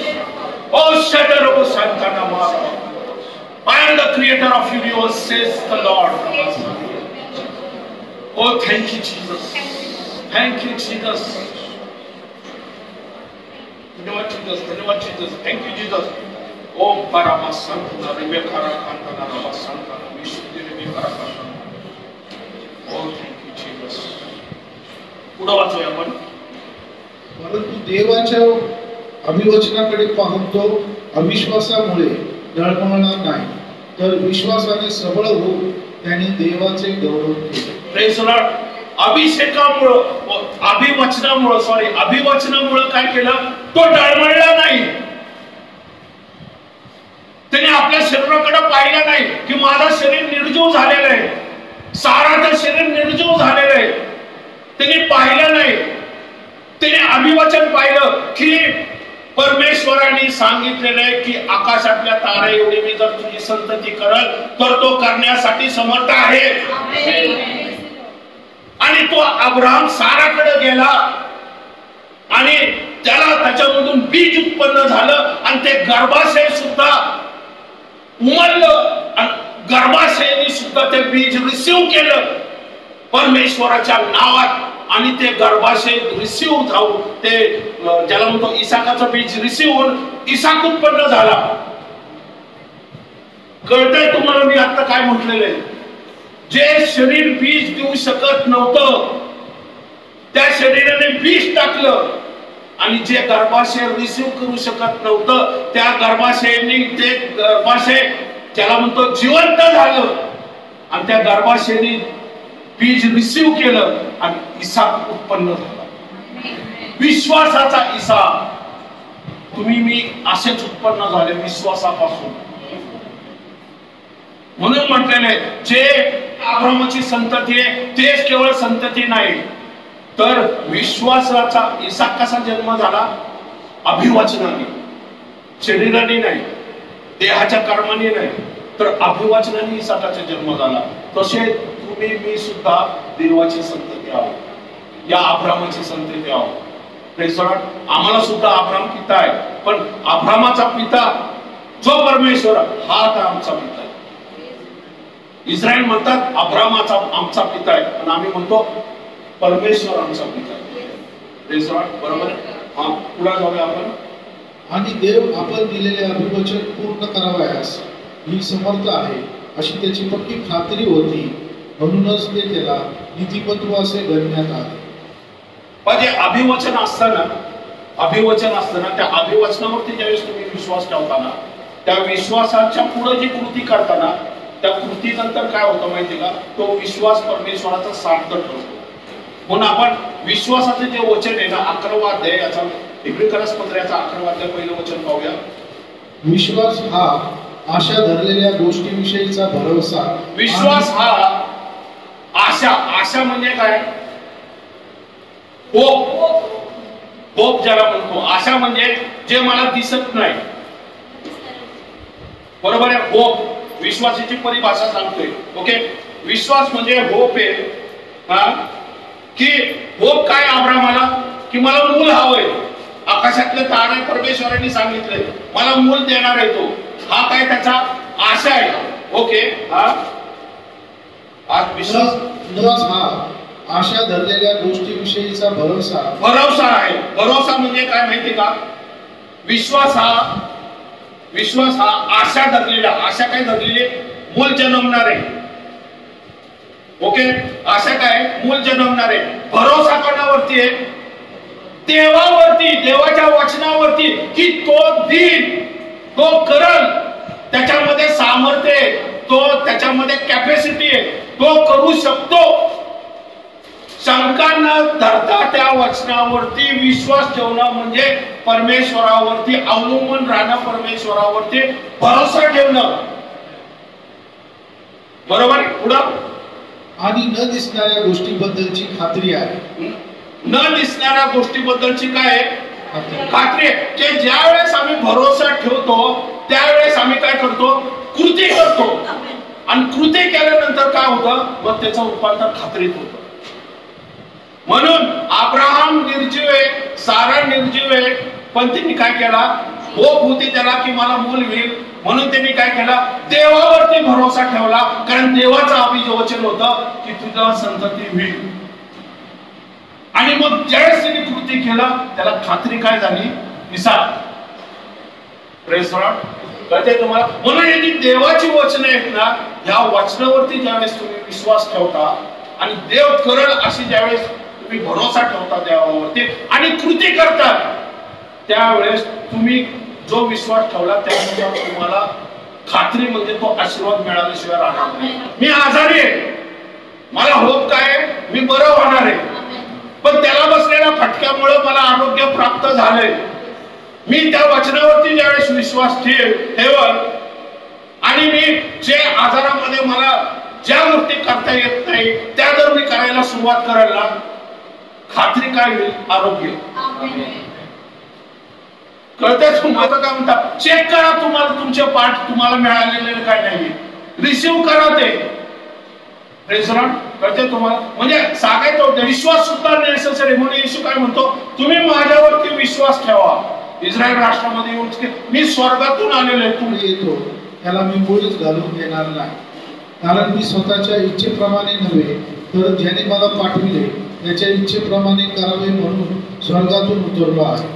Oh Shadarabo Santana Mara. I am the creator of universe, says the Lord. Oh thank you Jesus. Thank you Jesus. Thank you Jesus. Thank you Jesus. Oh Parama Santana Rebekara Kantana Rama Santana Vishnu Rebekara Kantana. Oh thank you Jesus. पुढे वाचूया आपण. परंतु देवाच्या अभिवचनाकडे पाहून तो अविश्वासामुळे डळमळणार नाही, तर विश्वासाने सबळ होऊन त्याने देवाचे गौरव केले. Praise the Lord. अभिवचनामुळे काय केलं? तो डळमळला नाही. त्याने आपल्या शरीराकडे पाहिलं नाही की माझं शरीर निर्जीव झालेलं आहे, साराचं शरीर निर्जीव झालेलं आहे. त्याने पाहिलं नाही. त्याने अभिवचन पाहिलं की परमेश्वराने सांगितलेलं आहे की आकाशातल्या तारा एवढी मी जर तुझी संतती करल तर तो करण्यासाठी समर्थ आहे. आणि तो अब्राहम साराकडे गेला आणि त्याला त्याच्यामधून बीज उत्पन्न झालं आणि ते गर्भाशय सुद्धा उमललं आणि गर्भाशयाने सुद्धा ते बीज रिसीव्ह केलं परमेश्वराच्या नावात. आणि ते गर्भाशय रिसीव्ह जाऊन ते ज्याला म्हणतो इसाकाचं बीज रिसीव्ह होऊन इसाक उत्पन्न झाला. कळतंय तुम्हाला मी आता काय म्हटलेलं आहे? जे शरीर बीज देऊ शकत नव्हतं त्या शरीराने बीज टाकलं आणि जे गर्भाशय रिसीव्ह करू शकत नव्हतं त्या गर्भाशयाने ते गर्भाशय ज्याला म्हणतो जिवंत झालं आणि त्या गर्भाशयाने बीज रिसीव्ह केलं आणि इसाक उत्पन्न झाला. विश्वासाचा इसाक. तुम्ही मी असेच उत्पन्न झाले विश्वासापासून. म्हणून म्हटलेले जे अब्राहमाची संतती आहे तेच केवळ संतती नाही तर विश्वासाचा इसाक कसा जन्म झाला? अभिवचनाने, शरीराने नाही, देहाच्या कर्माने नाही तर अभिवचनाने इसाकाचा जन्म झाला. तसे तुम्ही मी सुद्धा देवाची संतती आहोत, या अब्राहमाची संतती आहोत. Praise the Lord. आम्हाला सुद्धा अब्राहम पिता आहे, पण अब्राहमाचा पिता जो परमेश्वर हा आता आमचा पिता आहे. इस्रायल म्हणतात अब्राहमाचा आमचा पिता आहे, पण आम्ही म्हणतो परमेश्वर आमचा पिता आहे. Praise the Lord. बरोबर. हा पुढे जाऊया आपण. आणि देव आपण दिलेले अभिवचन पूर्ण करावयास मी समर्थ आहे अशी त्याची पक्की खात्री होती, म्हणूनच ते त्याला नीतिपत्व असे गणण्यात आले. म्हणजे अभिवचन असताना त्या अभिवचनावरती ज्यावेळेस तुम्ही विश्वास ठेवताना त्या विश्वासाच्या पुढे जी कृती करताना त्या कृतीनंतर काय होतं माहिती का? तो विश्वास परमेश्वराचा सार्थ ठरतो. म्हणून आपण विश्वासाचे जे वचन आहे ना 11वा अध्याय याचा इब्रिकरास पत्राचा 11वा अध्याय पहिलं वचन पाहूया. विश्वास हा आशा धरलेल्या गोष्टीविषयीचा भरोसा. विश्वास हा आशा म्हणजे काय? होप ज्याला म्हणतो. आशा म्हणजे जे मला दिसत नाही. बरोबर आहे. होप विश्वासाची परिभाषा सांगतोय. ओके. विश्वास म्हणजे होप आहे. की होप काय अब्राहमाला? की मला मूल हवंय. आकाशातले तारे परमेश्वरांनी सांगितलंय मला मूल देणार आहे तो. हा काय त्याचा आशा आहे. ओके. आज विश्वास हा आशा धरलेल्या गोष्टीविषयीचा भरोसा आहे. भरोसा म्हणजे काय माहिती का? विश्वास हा आशा धरलेला. आशा काय धरलेली? मूल जन्मणार आहे. ओके. आशा काय? मूल जन्मणार आहे. भरोसा कोणावरती आहे? देवावरती, देवाच्या वचनावरती की तो देईल, तो करल, त्याच्यामध्ये सामर्थ्य आहे, तो त्याच्यामध्ये कॅपॅसिटी आहे, तो करू शकतो. शंका न धरता त्या वचनावरती विश्वास ठेवणं म्हणजे परमेश्वरावरती अवलंबून राहणं, परमेश्वरावरती भरोसा ठेवणं. बरोबर. पुढं आणि न दिसणाऱ्या गोष्टीबद्दलची खात्री आहे. न दिसणाऱ्या गोष्टीबद्दलची काय आहे? खात्री आहे. की ज्या वेळेस आम्ही भरोसा ठेवतो त्यावेळेस आम्ही काय करतो? कृती करतो. आणि कृती केल्यानंतर काय होतं? मग त्याचं रूपांतर खात्रीत होतं. म्हणून अब्राहम निर्जीव आहे, सारा निर्जीव आहे, पण त्यांनी काय केला? होप होती त्याला की मला मूल होईल, म्हणून त्यांनी काय केला? देवावरती भरोसा ठेवला. कारण देवाचं अभिवचन होतं की तुझा संतती होईल. आणि मग ज्यावेळेस त्यांनी कृती केलं त्याला खात्री काय झाली? इसाक. Praise Lord. कळते तुम्हाला? म्हणून ही जी देवाची वचनं आहेत ना, या वचनावरती ज्यावेळेस तुम्ही विश्वास ठेवता आणि देव करल अशी ज्यावेळेस तुम्ही भरोसा ठेवता देवावरती आणि कृती करता, त्यावेळेस तुम्ही जो विश्वास ठेवला त्यानुसार तुम्हाला खात्री म्हणजे तो आशीर्वाद मिळाल्याशिवाय राहणार नाही. मी आजारी आहे, मला होप काय आहे? मी बरं होणार आहे, पण त्याला बसलेल्या फटक्यामुळे मला आरोग्य प्राप्त झालंय. मी त्या वचनावरती ज्यावेळेस विश्वास ठेवल आणि मी जे आजारामध्ये मला ज्या गोष्टी करता येत नाही त्या जर मी करायला सुरुवात करायला, खात्री काय होईल? आरोग्य. कळतंय तुम्हाला? काय म्हणतात? चेक करा तुम्हाला तुमचे पाठ तुम्हाला मिळालेले काय नाही, रिसिव्ह करा ते. Praise Lord. कळतंय तुम्हाला? म्हणजे सांगायचं होतं विश्वास सुद्धा नेसेसरी. म्हणून येशू काय म्हणतो? तुम्ही माझ्यावरती विश्वास ठेवा. इस्रायल राष्ट्रामध्ये येऊन मी स्वर्गातून आलेलो आहे, तुम्ही येतो त्याला मी मुळीच घालून देणार नाही. कारण मी स्वतःच्या इच्छेप्रमाणे नव्हे तर ज्याने मला पाठविले त्याच्या इच्छेप्रमाणे करावे म्हणून स्वर्गातून उतरलो आहे.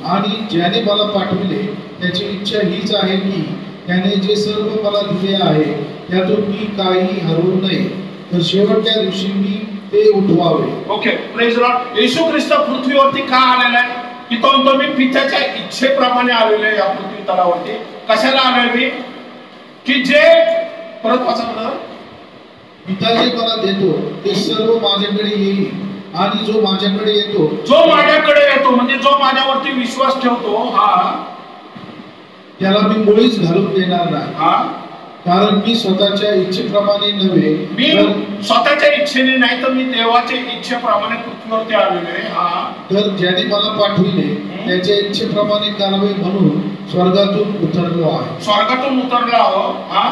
आणि ज्याने मला पाठविले त्याची इच्छा हीच आहे की त्याने जे सर्व मला दिले आहे त्यातून मी काही हरवू नये, तर शेवटच्या दिवशी मी ते उठवावे. ओके. Praise Lord. येशू ख्रिस्त पृथ्वीवरती का आलेला आहे? की तो मी पित्याच्या इच्छेप्रमाणे आलेलो आहे या पृथ्वी तलावरती. कशाला आलोय मी? की जे परत वाचा, पिता जे मला देतो ते सर्व माझ्याकडे येईल आणि जो माझ्याकडे येतो, जो माझ्याकडे येतो म्हणजे जो माझ्यावरती विश्वास ठेवतो, हा त्याला मी मुळीच घालून देणार नाही. हा. कारण मी स्वतःच्या इच्छेप्रमाणे नव्हे, मी स्वतःच्या इच्छेने नाही तर मी देवाच्या इच्छेप्रमाणे पृथ्वीवरती आलेलो आहे. हा. तर ज्याने मला पाठविले त्याच्या इच्छेप्रमाणे करावे म्हणून स्वर्गातून उतरलो आहे. स्वर्गातून उतरलो आहो. हा.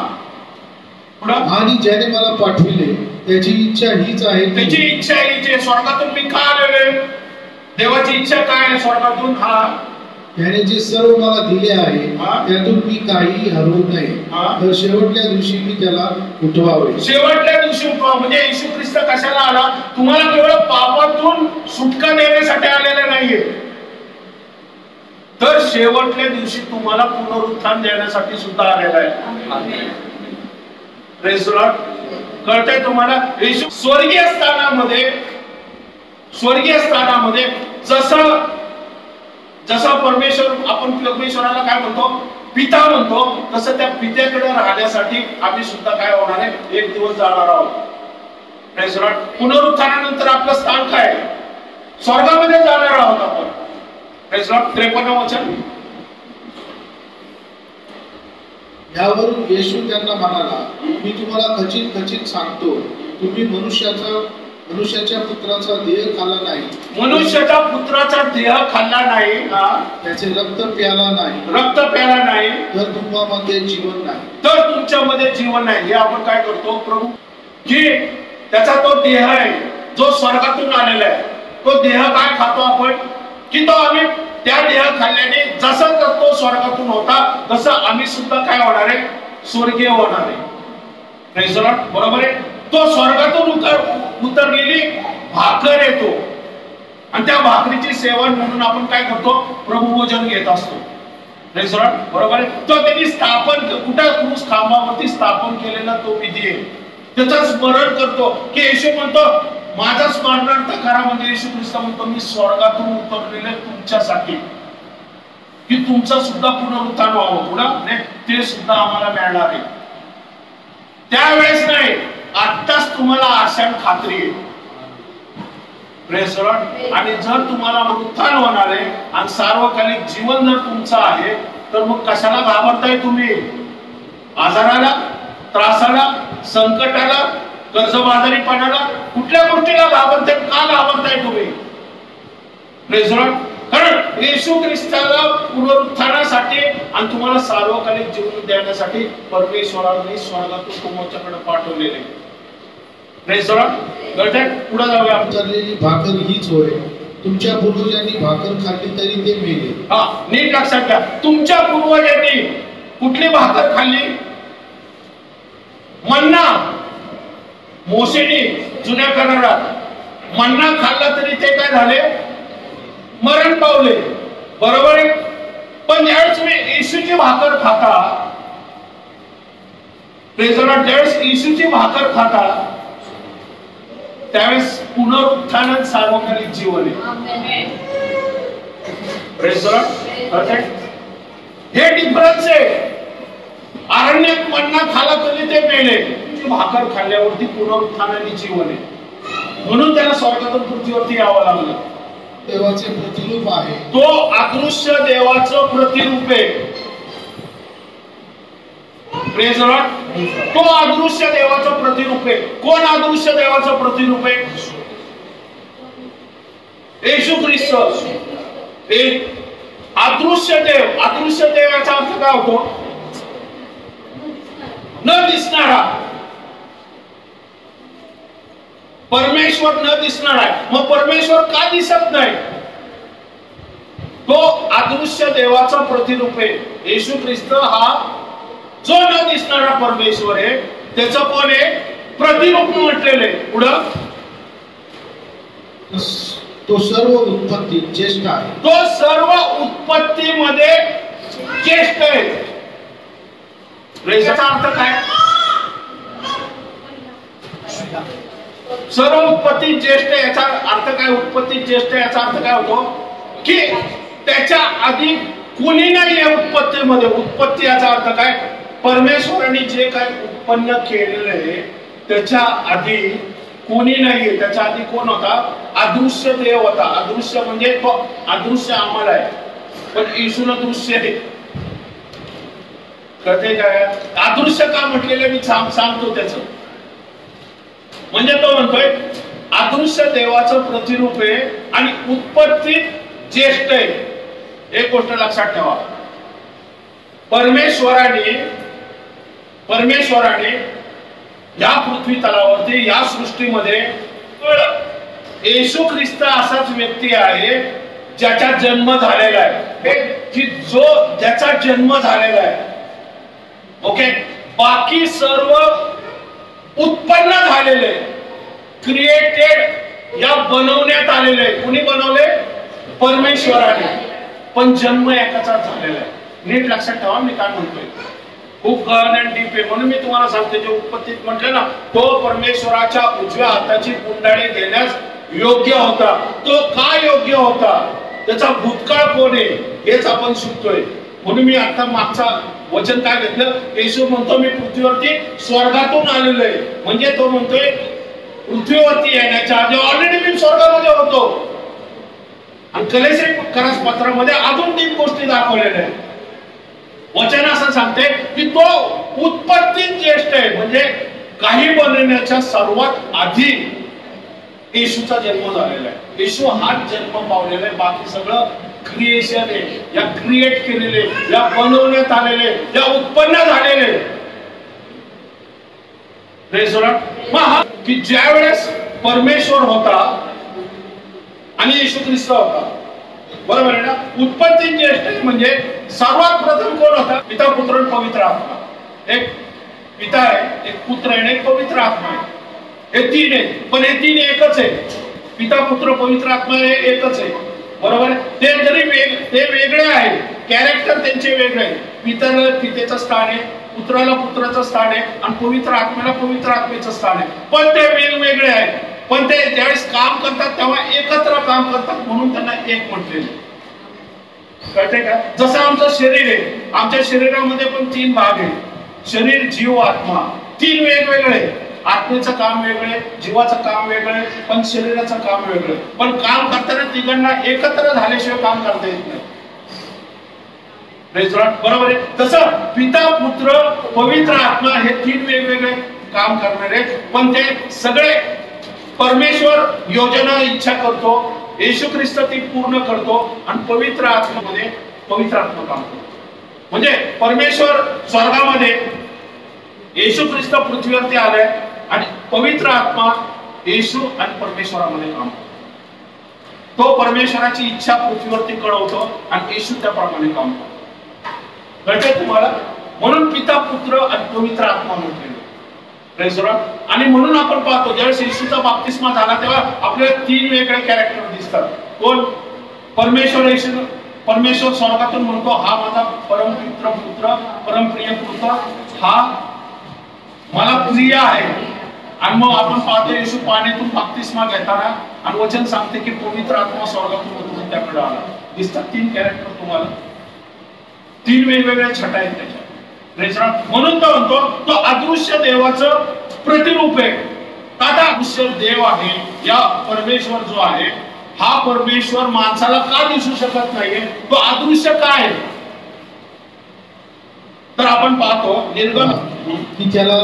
आणि ज्याने मला पाठविले त्याची इच्छा हीच आहे, त्याची इच्छा हीच आहे. स्वर्गातून मी का आलेलो? देवाची इच्छा काय आहे स्वर्गातून? हा. त्याने जे सर्व मला दिले आहे त्यातून मी काही हरवू नये, तर शेवटच्या दिवशी मी त्याला उठवावे. शेवटच्या दिवशी उठवा म्हणजे येशू ख्रिस्त कशाला आला? तुम्हाला केवळ पापातून सुटका देण्यासाठी आलेला नाहीये, तर शेवटच्या दिवशी तुम्हाला पुनरुत्थान देण्यासाठी सुद्धा आलेला आहे. Praise Lord. कळतंय तुम्हाला? येशू स्वर्गीय स्थानामध्ये जसा परमेश्वर, आपण परमेश्वराला काय म्हणतो? पिता म्हणतो. तसं त्या पित्याकडे राहण्यासाठी आम्ही सुद्धा काय होणार आहे? एक दिवस जाणार आहोत. Praise Lord. पुनरुत्थानानंतर आपलं स्थान काय? स्वर्गामध्ये जाणार आहोत आपण. Praise Lord. 53 वचन. यावरून येशू त्यांना म्हणाला, मी तुम्हाला खचित खचित सांगतो, तुम्ही मनुष्याच्या पुत्राचा देह खाल्ला नाही, मनुष्याच्या पुत्राचा देह खाल्ला नाही, त्याचे रक्त प्याला नाही, तर तुमच्यामध्ये जीवन नाही. तर तुमच्यामध्ये जीवन नाही. हे आपण काय करतो? प्रभू की त्याचा तो देह आहे जो स्वर्गातून आलेला आहे, तो देह काय खातो आपण? की तो आम्ही त्या देह खाल्ल्याने जसं तो स्वर्गातून होता तसं आम्ही सुद्धा काय होणार आहे? स्वर्गीय होणार आहे. Praise Lord. बरोबर आहे. तो स्वर्गातून उतरलेली भाकर येतो आणि त्या भाकरीची सेवन म्हणून आपण काय करतो? प्रभू भोजन घेत असतो. Praise Lord. बरोबर आहे. तो त्यांनी स्थापन कुठे? क्रूस खांबावरती स्थापन केलेला तो विधी आहे. त्याचं स्मरण करतो की येशू म्हणतो माझा स्मरणार्थ करा. म्हणजे येशू ख्रिस्त म्हणतो मी स्वर्गातून उतरलेले तुमच्यासाठी, की तुमचं सुद्धा पुनरुत्थान व्हावं. पुढे ते सुद्धा आम्हाला मिळणार आहे. त्यावेळेस नाही, आत्ताच तुम्हाला आशा खात्री आहे. Praise Lord. आणि जर तुम्हाला उत्थान होणार आहे आणि सार्वकालिक जीवन जर तुमचं आहे तर मग कशाला घाबरताय तुम्ही? आजाराला, त्रासाला, संकटाला, कर्जबाजारीपणाला, कुठल्या गोष्टीला घाबरताय? का घाबरताय तुम्ही? Praise Lord. कारण येशू ख्रिस्ताला पुनरुत्थानासाठी आणि तुम्हाला सार्वकालिक जीवन देण्यासाठी परमेश्वराने स्वर्गातून तुमच्याकडे पाठवलेले. Praise Lord. पुढे जाऊया. उतरलेली भाकर हीच होय. तुमच्या पूर्वजांनी भाकर खाल्ली तरी ते मेले. हा, नीट लक्षात घ्या. तुमच्या पूर्वजांनी कुठली भाकर खाल्ली? मन्ना. मोसेनी जुन्या करारात मन्ना खाल्ला तरी ते काय झाले? मरण पावले. बरोबर आहे. पण ज्यावेळेस तुम्ही येशूची भाकर खाता, प्रेज लॉर्ड, ज्यावेळेस येशूची भाकर खाता त्यावेळेस पुनरुत्थान सार्वकालिक जीवन आहे. Praise Lord. हे डिफरन्स आहे. अरण्यात मन्ना खाला तरी ते मेले, भाकर खाल्ल्यावरती पुनरुत्थानाने जीवन आहे. म्हणून त्याला स्वर्गातून पृथ्वीवरती यावं लागलं. देवाचे प्रतिरूप आहे. तो अदृश्य देवाचं प्रतिरूप आहे. Praise Lord. तो अदृश्य देवाचं प्रतिरूप आहे. कोण अदृश्य देवाचं प्रतिरूप आहे? येशू ख्रिस्त. अदृश्य देव. अदृश्य देव याचा अर्थ काय होतो? न दिसणारा. परमेश्वर न दिसणार आहे. मग परमेश्वर का दिसत नाही? तो अदृश्य देवाचा प्रतिरूप आहे. येशू ख्रिस्त हा जो न दिसणारा परमेश्वर आहे त्याचं कोण आहे? प्रतिरूप म्हटलेले. पुढं तो सर्व उत्पत्ती ज्येष्ठ आहे. तो सर्व उत्पत्तीमध्ये ज्येष्ठ आहे. याचा अर्थ काय? सर्व उत्पत्ती ज्येष्ठ याचा अर्थ काय? उत्पत्ती ज्येष्ठ याचा अर्थ काय होतो? की त्याच्या आधी कोणी नाही आहे उत्पत्तीमध्ये. उत्पत्ती याचा अर्थ काय? परमेश्वराने जे काय उत्पन्न केलेलं आहे त्याच्या आधी कोणी नाहीये. त्याच्या आधी कोण होता? अदृश्य देव होता. अदृश्य म्हणजे तो अदृश्य आम्हाला आहे, पण येशूला दृश्य आहे. कळते काय? अदृश्य का म्हटलेलं मी सांगतो त्याचं. म्हणजे तो म्हणतोय अदृश्य देवाचं प्रतिरूप आहे आणि उत्पत्तीत ज्येष्ठ आहे. एक गोष्ट लक्षात ठेवा. परमेश्वराने या पृथ्वी तलावरती या सृष्टीमध्ये येशू ख्रिस्त असाच व्यक्ती आहे ज्याचा जन्म झालेला आहे. जो ज्याचा जन्म झालेला आहे. ओके. बाकी सर्व उत्पन्न झालेले, क्रिएटेड, या बनवण्यात आलेले. कोणी बनवले? परमेश्वराने. पण जन्म एकाचा झालेला आहे. नीट लक्षात ठेवा मी काय म्हणतोय. खूप गहन आणि डीप आहे. म्हणून मी तुम्हाला सांगते, जे उत्पत्तीत म्हटलं ना, तो परमेश्वराच्या उजव्या हाताची गुंडाळी घेण्यास योग्य होता. तो का योग्य होता? त्याचा भूतकाळ कोण आहे हेच आपण शिकतोय. म्हणून मी आता मागचा वचन काय घेतलं? येशू म्हणतो मी पृथ्वीवरती स्वर्गातून आलेलो आहे. म्हणजे तो म्हणतोय पृथ्वीवरती येण्याच्या आधी ऑलरेडी मी स्वर्गामध्ये होतो. आणि कलेश पत्रामध्ये अजून 3 गोष्टी दाखवलेल्या आहेत. वचन असं सांगते की तो उत्पत्तीत ज्येष्ठ आहे. म्हणजे काही बनवण्याच्या सर्वात आधी येशूचा जन्म झालेला आहे. येशू हाच जन्म पावलेला आहे. बाकी सगळं क्रिएशन आहे. या क्रिएट केलेले, या बनवण्यात आलेले, या उत्पन्न झालेले. की ज्या वेळेस परमेश्वर होता आणि येशू ख्रिस्त होता, बरोबर आहे ना? उत्पत्ती ज्येष्ठ म्हणजे सर्वात प्रथम कोण होता? पिता, पुत्र आणि पवित्र आत्मा. एक पिता आहे, एक पुत्र आहे, एक पवित्र आत्मा आहे. हे 3 आहेत, पण हे 3 एकच आहे. पिता, पुत्र, पवित्र आत्मा हे एकच आहे. बरोबर आहे? ते जरी ते वेगळे आहेत, कॅरेक्टर त्यांचे वेगळे आहे. पित्याला पितेचं स्थान आहे, पुत्राला पुत्राचं स्थान आहे आणि पवित्र आत्म्याला पवित्र आत्मेचं स्थान आहे. पण ते वेगवेगळे आहेत. पण ते ज्यावेळेस काम करतात तेव्हा एकत्र काम करतात, म्हणून त्यांना एक म्हटलेले. कळते का? जसं आमचं शरीर आहे, आमच्या शरीरामध्ये पण 3 भाग आहेत: शरीर, जीव, आत्मा. 3 वेगवेगळे. आत्मेचं काम वेगळे, जीवाचं काम वेगळे, पण शरीराचं काम वेगळे. पण काम करताना तिघांना एकत्र झाल्याशिवाय काम करता येत नाही. बरोबर आहे. तसं पिता, पुत्र, पवित्र आत्मा हे तीन वेगवेगळे काम करणारे, पण ते सगळे परमेश्वर योजना इच्छा करतो, येशू ख्रिस्त ती पूर्ण करतो आणि पवित्र आत्म्यामध्ये पवित्र आत्मा काम करतो. म्हणजे परमेश्वर स्वर्गामध्ये, येशू ख्रिस्त पृथ्वीवरती आलाय आणि पवित्र आत्मा येशू आणि परमेश्वरामध्ये काम करतो. तो परमेश्वराची इच्छा पृथ्वीवरती कळवतो आणि येशू त्याप्रमाणे काम करतो. कळतंय तुम्हाला? म्हणून पिता, पुत्र आणि पवित्र आत्मा म्हटलेलं. आणि म्हणून आपण पाहतो ज्यावेळेस येशूचा बाप्तिस्मा झाला तेव्हा आपल्याला तीन वेगळे कॅरेक्टर दिसतात. कोण? परमेश्वर. येशू परमेश्वर स्वर्गातून म्हणतो, हा माझा परमपित्र पुत्र, परमप्रिय पुत्र, हा मला प्रिय आहे. आणि मग आपण पाहतो येशू पाण्यातून बाप्तिस्मा घेताना आणि वचन सांगते की पवित्र आत्मा स्वर्गातून उतरून त्याकडे आला. दिसतात तीन कॅरेक्टर तुम्हाला, तीन वेगवेगळ्या छटा आहेत त्याच्या. म्हणून तो म्हणतो तो अदृश्य देवाचं प्रतिरूप आहे. आता अदृश्य देव आहे, या परमेश्वर जो आहे, हा परमेश्वर माणसाला का दिसू शकत नाहीये? तो अदृश्य काय आहे? तर आपण पाहतो निर्गम की त्याला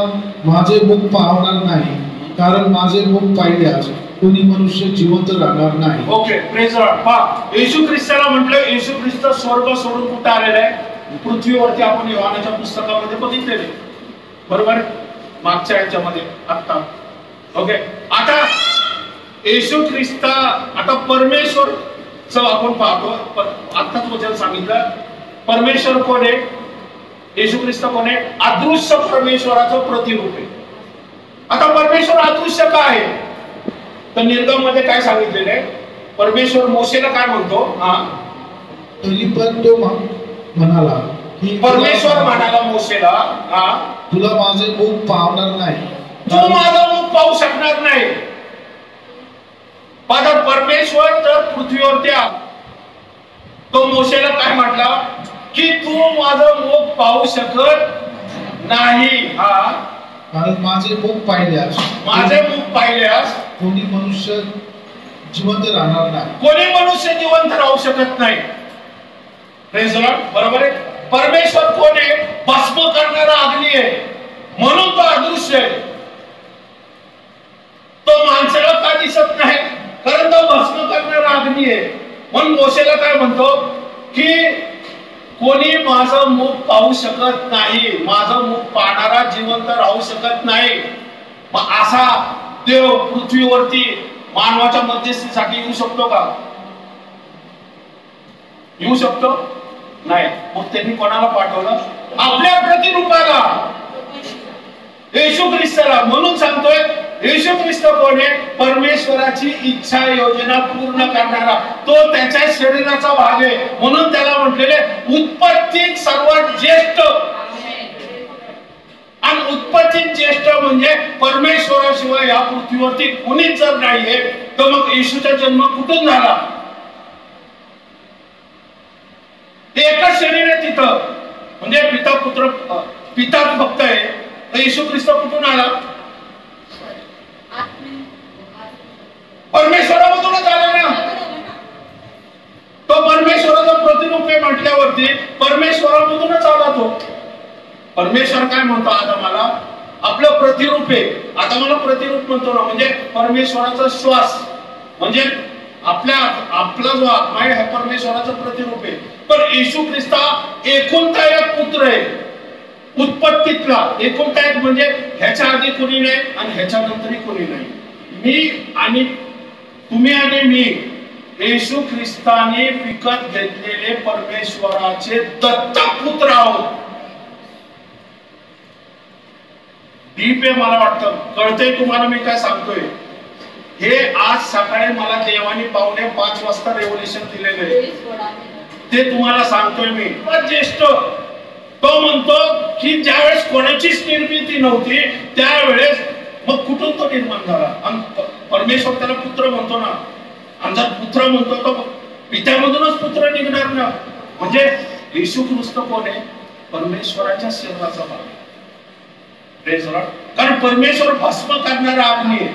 माझे मुख पाहणार नाही, कारण माझे मुख पाहिल्यास कोणी मनुष्य जिवंत राहणार नाही. Okay, praise Lord. पहा, येशू ख्रिस्ताला म्हटलं, येशू ख्रिस्त स्वर्ग सोडून कुठे आलेला आहे? पृथ्वीवरती. आपण योहानाच्या पुस्तकामध्ये बघितलेले, बरोबर, मागच्या याच्यामध्ये आता. ओके, आता येशू ख्रिस्त, आता परमेश्वर आपण पाहतो. आताच वचन सांगितलं परमेश्वर कोण आहे? येशू ख्रिस्त कोण आहे? अदृश्य परमेश्वराचं प्रतिरूप आहे. आता परमेश्वर अदृश्य काय आहे? तर निर्गम मध्ये काय सांगितलेलं आहे? परमेश्वर मोशेला काय म्हणतो? हा, तरी पण तो म्हणाला की परमेश्वर म्हणाला मोशेला, हा, तुला माझे मुख पाहणार नाही, तू माझं मुख पाहू शकणार नाही. परमेश्वर जर पृथ्वीवरती आला, तो मोशेला काय म्हटला की तू माझं मुख पाहू शकत नाही. हा, कारण माझे मुख पाहिल्यास कोणी मनुष्य जिवंत राहणार नाही. कोणी मनुष्य जिवंत राहू शकत नाही. बरोबर आहे. परमेश्वर कोण आहे? भस्म करणारा अग्नी आहे, म्हणून तो अदृश्य आहे. तो माणसाला का दिसत नाही? कारण तो भस्म करणारा अग्नी आहे. म्हणून मोशेला काय म्हणतो की कोणी माझं मुख पाहू शकत नाही, माझं मुख पाहणारा जिवंत राहू शकत नाही. मग असा देव पृथ्वीवरती मानवाच्या मध्यस्थीसाठी येऊ शकतो का? येऊ शकतो? नाही. मग त्यांनी कोणाला पाठवलं? आपल्या प्रतिरूपाला, येशू ख्रिस्ताला. म्हणून सांगतोय येशू ख्रिस्त कोण आहे? परमेश्वराची इच्छा योजना पूर्ण करणारा. तो त्याच्या शरीराचा भाग आहे. म्हणून त्याला म्हटलेले उत्पत्तीत सर्वात ज्येष्ठ. आणि उत्पत्तीत ज्येष्ठ म्हणजे परमेश्वराशिवाय या पृथ्वीवरती कुणीच जर नाहीये, तर मग येशूचा जन्म कुठून झाला? एकच शरीर आहे तिथं, म्हणजे पिता पुत्र, पिता फक्त आहे, तर येशू ख्रिस्त कुठून आला? परमेश्वरामधूनच आला ना. तो परमेश्वराचा प्रतिरूप आहे म्हटल्यावरती परमेश्वरामधूनच आला तो. परमेश्वर काय म्हणतो? आदमाला आपलं प्रतिरूप आहे. आदमाला प्रतिरूप म्हणतो ना, म्हणजे परमेश्वराचा श्वास, म्हणजे आपला जो आत्मा आहे हा परमेश्वराचं प्रतिरूप आहे. पण येशू ख्रिस्त एकुलता एक पुत्र आहे, उत्पत्तीतला एकुलता एक, म्हणजे ह्याच्या आधी कोणी नाही आणि ह्याच्या नंतरही कोणी नाही. मी आणि तुम्ही आणि मी येशू ख्रिस्ताने विकत घेतलेले परमेश्वराचे दत्तक पुत्र आहोत. डीप आहे, मला वाटतं कळतंय तुम्हाला मी काय सांगतोय. हे आज सकाळी मला देवानी 4:45 वाजता रेव्होल्युशन दिलेलं आहे, ते तुम्हाला सांगतोय मी. ज्येष्ठ तो म्हणतो की ज्यावेळेस कोणाचीच निर्मिती नव्हती त्यावेळेस मग कुठून तो निर्माण झाला? आणि परमेश्वर त्याला पुत्र म्हणतो ना, आणि जर पुत्र म्हणतो तो पित्यामधूनच पुत्र निघणार ना. म्हणजे येशू ख्रिस्त कोण आहे? परमेश्वराच्या शरीराचा भाग. Praise the Lord. कारण परमेश्वर भस्म करणारा अग्नी आहे.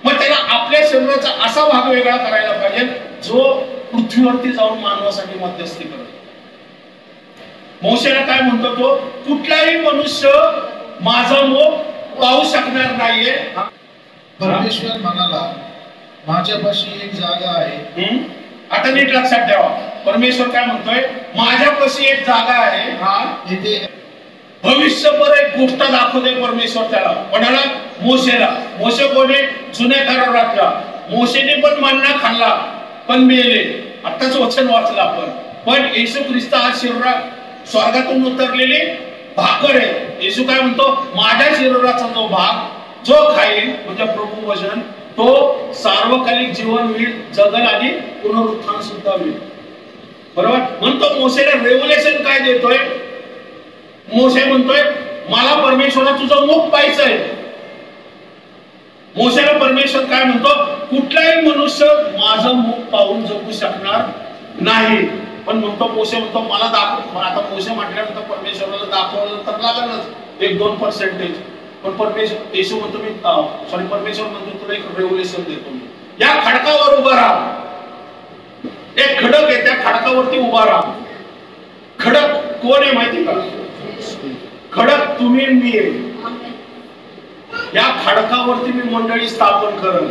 मग त्याला आपल्या शरीराचा असा भाग वेगळा करायला पाहिजे जो पृथ्वीवरती जाऊन मानवासाठी मध्यस्थी करतो. मोशेला काय म्हणतो तो, कुठलाही मनुष्य माझा मुख पाहू शकणार नाहीये. परमेश्वर म्हणाला, माझ्यापाशी एक जागा आहे. आता नीट लक्षात ठेवा, परमेश्वर काय म्हणतोय, माझ्यापाशी एक जागा आहे. तिथे भविष्यभर एक गोष्ट दाखवते परमेश्वर त्याला. कोणाला? मोशेला. मोशे कोणी? जुन्या करारातला. मोशेने पण मन्ना खाल्ला पण मेले. आताच वचन वाचलं आपण. पण येशू ख्रिस्त हा शरीरात स्वर्गातून उतरलेली भाकर आहे. येशू काय म्हणतो, माझ्या शरीराचा जो भाग जो खाईल म्हणजे प्रभू वचन, तो सार्वकालिक जीवन होईल, जगल आणि पुनरुत्थान सुद्धा होईल. बरोबर. म्हणतो मोशेला रेव्होल्युशन काय देतोय, मोशे म्हणतोय मला परमेश्वरा तुझं मुख पाहायचंय. मोशेला परमेश्वर काय म्हणतो, कुठलाही मनुष्य माझं मुख पाहून जगू शकणार नाही. पण म्हणतो मोशे म्हणतो मला दाखव. आता मोशे म्हटल्यानंतर परमेश्वराला दाखवलं तर लागलच 1-2%. पण परमेश्वर येशू म्हणतो मी परमेश्वर म्हणतो तुला एक रेव्होल्युशन देतो मी. या खडकावर उभा राहा. एक खडक आहे, त्या खडकावरती उभा राहा. खडक कोण आहे माहिती का? खडक तुम्ही मी आहे. या खडकावरती मी मंडळी स्थापन करल.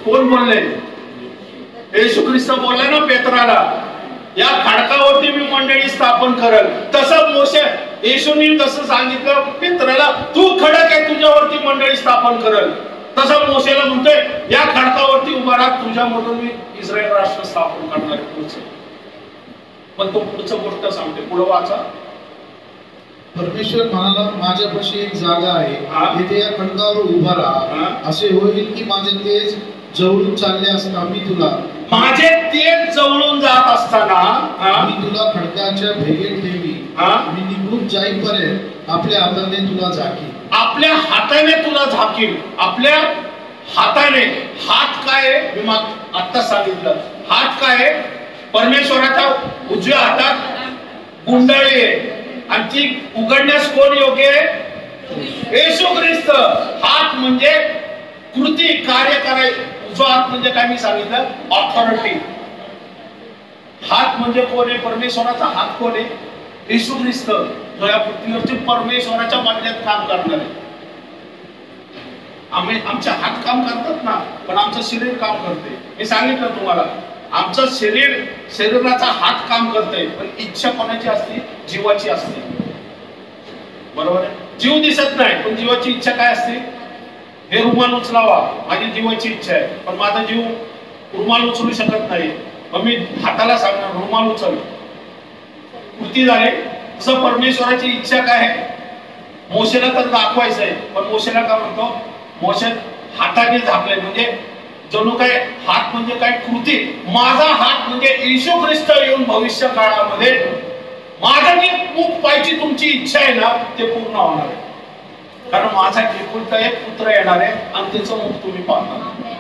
कोण बोलले? येशू ख्रिस्त बोलला ना पेत्राला, या खडकावरती मी मंडळी स्थापन करल. तसं मोशे येशूने तसं सांगितलं पेत्राला, तू खडक आहे, तुझ्यावरती मंडळी स्थापन करल. तसं मोशेला म्हणतोय या खडकावरती उभा राहा, तुझ्यामधून मी इस्रायल राष्ट्र स्थापन करणार आहे. पुढचं पण तो पुढचं गोष्ट सांगते, पुढे वाचा. परमेश्वर म्हणाला, माझ्यापाशी एक जागा आहे, तिथे या खडकावर उभा राहा. असे होईल की माझे तेज जवळून चालले असता मी तुला, माझे तेज जवळून जात असताना मी तुला खडकाच्या भेगेत ठेवी. मी निघून जाईपर्यंत आपल्या हाताने तुला झाकील. आपल्या हाताने तुला झाकील. आपल्या हाताने. हात काय आहे? मी आता सांगितलं. हात काय आहे? परमेश्वराच्या उजव्या हातात गुंडळी आहे आणि ती उघडण्यास कोण योग्य आहे? येशू ख्रिस्त. हात म्हणजे कृती, कार्य कराय. उजवा हात म्हणजे काय मी सांगितलं? ऑथॉरिटी. हात म्हणजे कोण आहे? परमेश्वराचा हात कोण आहे? येशू ख्रिस्त, जो या पृथ्वीवरती परमेश्वराच्या मर्यादेत काम करणार आहे. आम्ही आमचे हात काम करतात ना, पण आमचं शरीर काम करते. मी सांगितलं तुम्हाला, आमचं शरीराचा हात काम करते, पण इच्छा कोणाची असते? जीवाची असते. बरोबर आहे. जीव दिसत नाही, पण जीवाची इच्छा काय असते? हे रुमाल उचलावा, माझी जीवाची इच्छा आहे, पण माझा जीव रुमाल उचलू शकत नाही. मग मी हाताला सांगणार रुमाल उचल, कृती झाले. तसं परमेश्वराची इच्छा काय आहे? मोशेला तर दाखवायचं आहे, पण मोशेला काय म्हणतो? मोशे हाताने झाकले, म्हणजे जणू काय हात म्हणजे काय? कृती. माझा हात म्हणजे येशू ख्रिस्त येऊन भविष्य काळामध्ये माझं जे मुख पाहायची तुमची इच्छा आहे ना, ते पूर्ण होणार आहे. कारण माझा एकुलता एक पुत्र येणार आहे आणि त्याचं मुख तुम्ही पाहणार.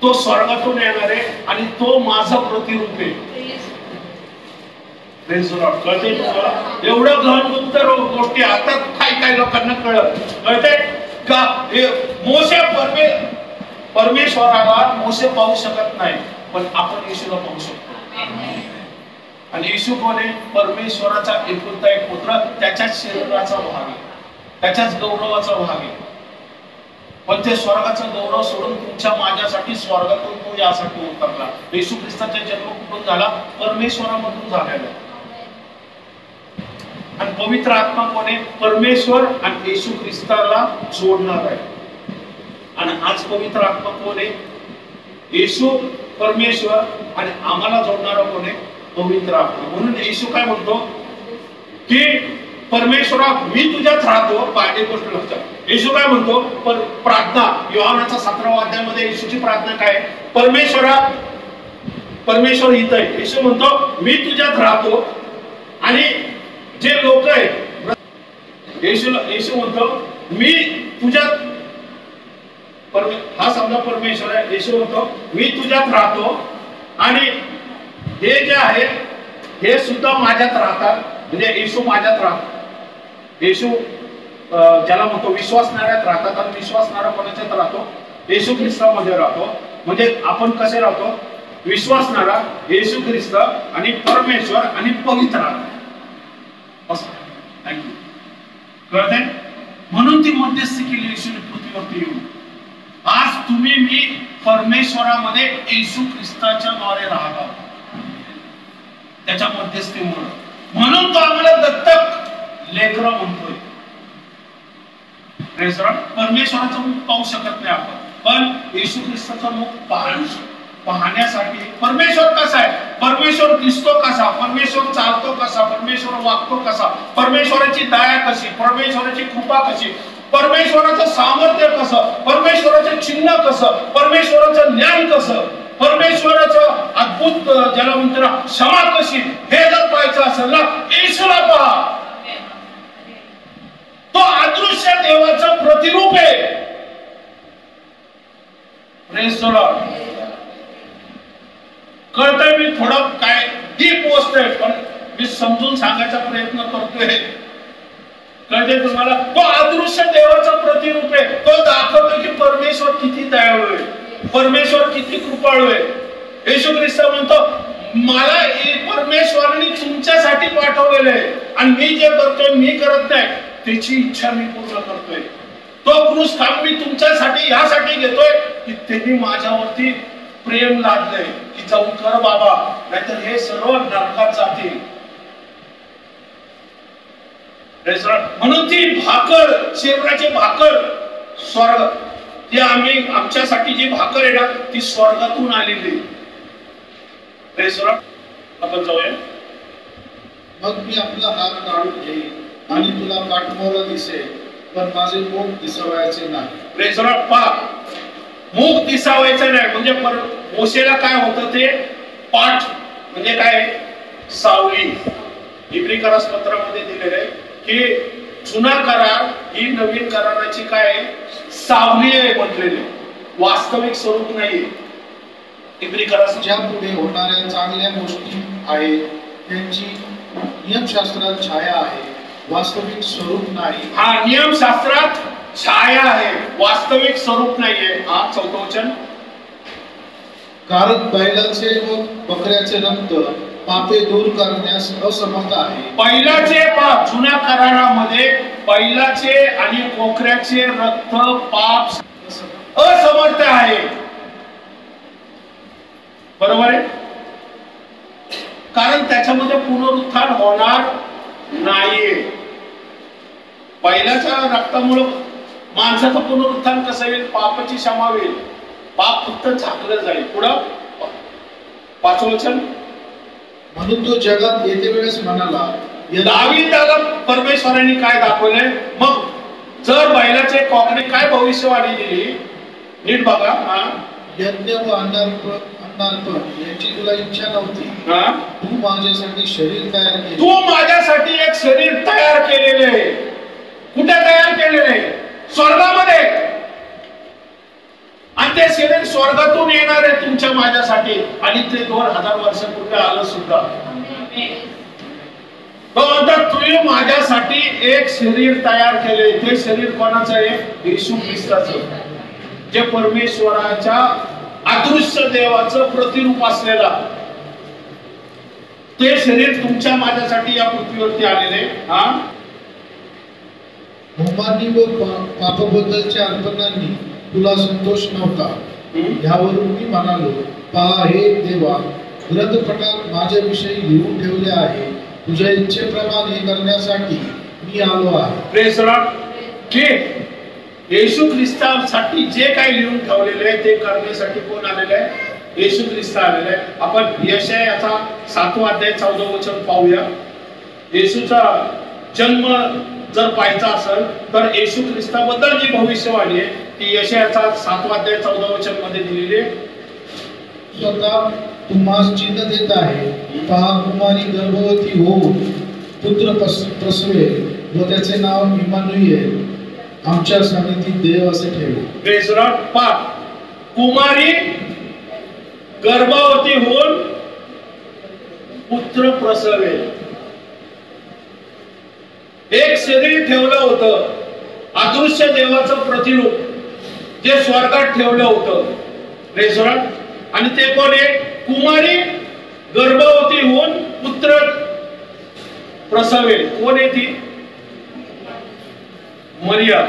तो स्वर्गातून येणार आहे आणि तो माझा प्रतिरूप आहे. कळते तुम्हाला? एवढं गहनगुप्त गोष्टी आता काय लोकांना कळते का? मोशे परमेश्वराला मोशे पाहू शकत नाही, पण आपण येशूला पाहू शकतो. आणि येशू कोण आहे? परमेश्वराचा एकुलता एक पुत्र, त्याच्याच शरीराचा भाग आहे, त्याच्याच गौरवाचा भाग आहे. पण ते स्वर्गाचा गौरव सोडून तुमच्या माझ्यासाठी स्वर्गातून तो यासाठी उतरला. येशू ख्रिस्ताचा जन्म कुठून झाला? परमेश्वरामधून झालेला. आणि पवित्र आत्मा कोण आहे? परमेश्वर आणि येशू ख्रिस्ताला जोडणार आहे. आणि आज पवित्र आत्मा कोण आहे? येशू, परमेश्वर आणि आम्हाला जोडणारा कोण आहे? पवित्र आत्मा. म्हणून येशू काय म्हणतो की परमेश्वरा मी तुझ्यात राहतो. पहिली गोष्ट लक्षात. येशू काय म्हणतो? प्रार्थना योहानाच्या 17व्या अध्यायामध्ये येशूची प्रार्थना काय? परमेश्वरा, परमेश्वर हित आहे. येशू म्हणतो मी तुझ्यात राहतो आणि जे लोक आहेत, येशू म्हणतो मी तुझ्यात, हा समजा परमेश्वर आहे. येशू म्हणतो मी तुझ्यात राहतो आणि हे जे आहे हे सुद्धा माझ्यात राहतात. म्हणजे येशू माझ्यात राहतो. येशू ज्याला म्हणतो विश्वासणाऱ्यात राहतात आणि विश्वासणारा कोणाच्यात राहतो? येशू ख्रिस्तामध्ये राहतो. म्हणजे आपण कसे राहतो? विश्वासणारा, येशू ख्रिस्त आणि परमेश्वर आणि पवित्र आत्मा. थँक्यू. कळतंय? म्हणून ती मध्यस्थी केली येशूने पृथ्वीवरती येऊन. आज तुम्ही मी परमेश्वरामध्ये येशू ख्रिस्ताच्या द्वारे राहत आहोत, त्याच्या मध्यस्थीमुळे. म्हणून तो आम्हाला दत्तक लेकरं म्हणतोय. परमेश्वराचं मुख पाहू शकत नाही आपण, पण येशू ख्रिस्ताचं मुख पाहण्यासाठी परमेश्वर कसा आहे, परमेश्वर दिसतो कसा, परमेश्वर चालतो कसा, परमेश्वर वागतो कसा, परमेश्वराची दया कशी, परमेश्वराची कृपा कशी, परमेश्वराचं सामर्थ्य कसं, परमेश्वराचं चिन्ह कसं, परमेश्वराचं ज्ञान कसं, परमेश्वराचं अद्भुत ज्याला म्हणतो ना क्षमा कशी, हे जर पाहायचं असेल ना, येशूला पहा. तो अदृश्य देवाचं प्रतिरूप आहे. Praise the Lord. कळतंय? मी थोडं काय डीप पोहोचतोय, पण मी समजून सांगायचा प्रयत्न करतोय. कळतंय तुम्हाला? तो अदृश्य देवाचं प्रतिरूप आहे. तो दाखवतो की परमेश्वर किती दयाळू आहे, परमेश्वर किती कृपाळू आहे. येशू ख्रिस्त म्हणतो, मला परमेश्वराने तुमच्यासाठी पाठवलेलं आहे आणि मी जे करतोय मी करत नाही, त्याची इच्छा मी पूर्ण करतोय. तो क्रूस काम मी तुमच्यासाठी यासाठी घेतोय की त्यांनी माझ्यावरती प्रेम लादलंय की जाऊन कर बाबा, नाहीतर हे सर्व नरकात जातील. म्हणून ती भाकर, शरीराची भाकर स्वर्ग, जी आम्ही आमच्यासाठी जी भाकर आहे ना, ती स्वर्गातून आलेली. आपण जाऊया. मग मी आपला हात काढून घेईन आणि तुला पाठमोरा दिसेल, पण माझे मुख दिसावायचे नाही. मुख दिसावायचं नाही म्हणजे मोशेला काय होतं ते पाठ म्हणजे काय? सावली. इब्री करारपत्रामध्ये दिलेलं आहे की जुना करार ही नवीन कराराची काय सावली आहे म्हटलेली, वास्तविक स्वरूप नाही. इब्री करार ज्या पुढे होणाऱ्या चांगल्या गोष्टी आहेत त्यांची नियमशास्त्रात छाया आहे, वास्तविक स्वरूप नाही. हा, नियमशास्त्रात छाया आहे, वास्तविक स्वरूप नाहीये. हा, 4थं वचन. कारण बैलाचे व बकऱ्याचे रक्त पापे दूर करण्यास असमर्थ आहे. बैलाचे पाप, जुन्या करारामध्ये बैलाचे आणि कोकऱ्याचे रक्त पाप असमर्थ आहे. बरोबर आहे? कारण त्याच्यामध्ये पुनरुत्थान होणार नाहीये. बैलाच्या रक्तामुळे माणसाचं पुनरुत्थान कसं होईल? पापाची क्षमा होईल, पाप फक्त झाकलं जाईल. पुढं 5वं वचन. म्हणून तो जगात येते वेळेस म्हणाला, दावीदाला परमेश्वराने काय दाखवलंय? मग जर बैलाचे कोकणे काय भविष्यवाणी दिली, नीट बघा. हा, यज्ञ व अन्नार्पण याची तुला इच्छा नव्हती, तू माझ्यासाठी शरीर तयार केले. तू माझ्यासाठी एक शरीर तयार केलेले आहे. कुठे तयार केलेले? स्वर्गामध्ये. आणि ते शरीर स्वर्गातून येणार आहे तुमच्या माझ्यासाठी, आणि ते 2000 वर्षापूर्वी आलं सुद्धा. तो म्हणतात तुम्ही माझ्यासाठी एक शरीर तयार केले. ते शरीर कोणाचं आहे? येशू ख्रिस्ताचं, जे परमेश्वराच्या अदृश्य देवाचं प्रतिरूप असलेला ते शरीर तुमच्या माझ्यासाठी या पृथ्वीवरती आलेले. हा, होमांनी व पापाबद्दलच्या अर्पणांनी तुला संतोष नव्हता. यावरून मी म्हणालो, पहा हे देवा, ग्रंथपटात माझ्याविषयी लिहून ठेवले आहे, तुझ्या इच्छेप्रमाणे करण्यासाठी मी आलो आहे. Praise the Lord. की येशू ख्रिस्तासाठी जे काही लिहून ठेवलेले आहे ते करण्यासाठी कोण आलेले आहे? येशू ख्रिस्त आलेले आहे. आपण यशायाचा 7वां अध्याय 14वं वचन पाहूया. येशूचा जन्म जर पाहायचा असेल तर येशू ख्रिस्ताबद्दल जी भविष्यवाणी आहे ती यशायाचा 7वां अध्याय 14वं वचन मध्ये दिलेली आहे. स्वतः तुम्हास चिन्ह देत आहे, पहा कुमारी गर्भवती होऊन पुत्र प्रसवेल व त्याचे नाव इम्मानुएल, आमच्या सन्निधीत देव असे ठेवेल. Praise the Lord. पहा, कुमारी गर्भवती होऊन पुत्र प्रसवेल. एक शरीर ठेवलं होतं अदृश्य देवाचं प्रतिरूप जे स्वर्गात ठेवलं होतं रेस्टॉरंट, आणि ते कोण आहे? कुमारी गर्भवती होऊन पुत्र प्रसवेल. कोण आहे ती? मरिया.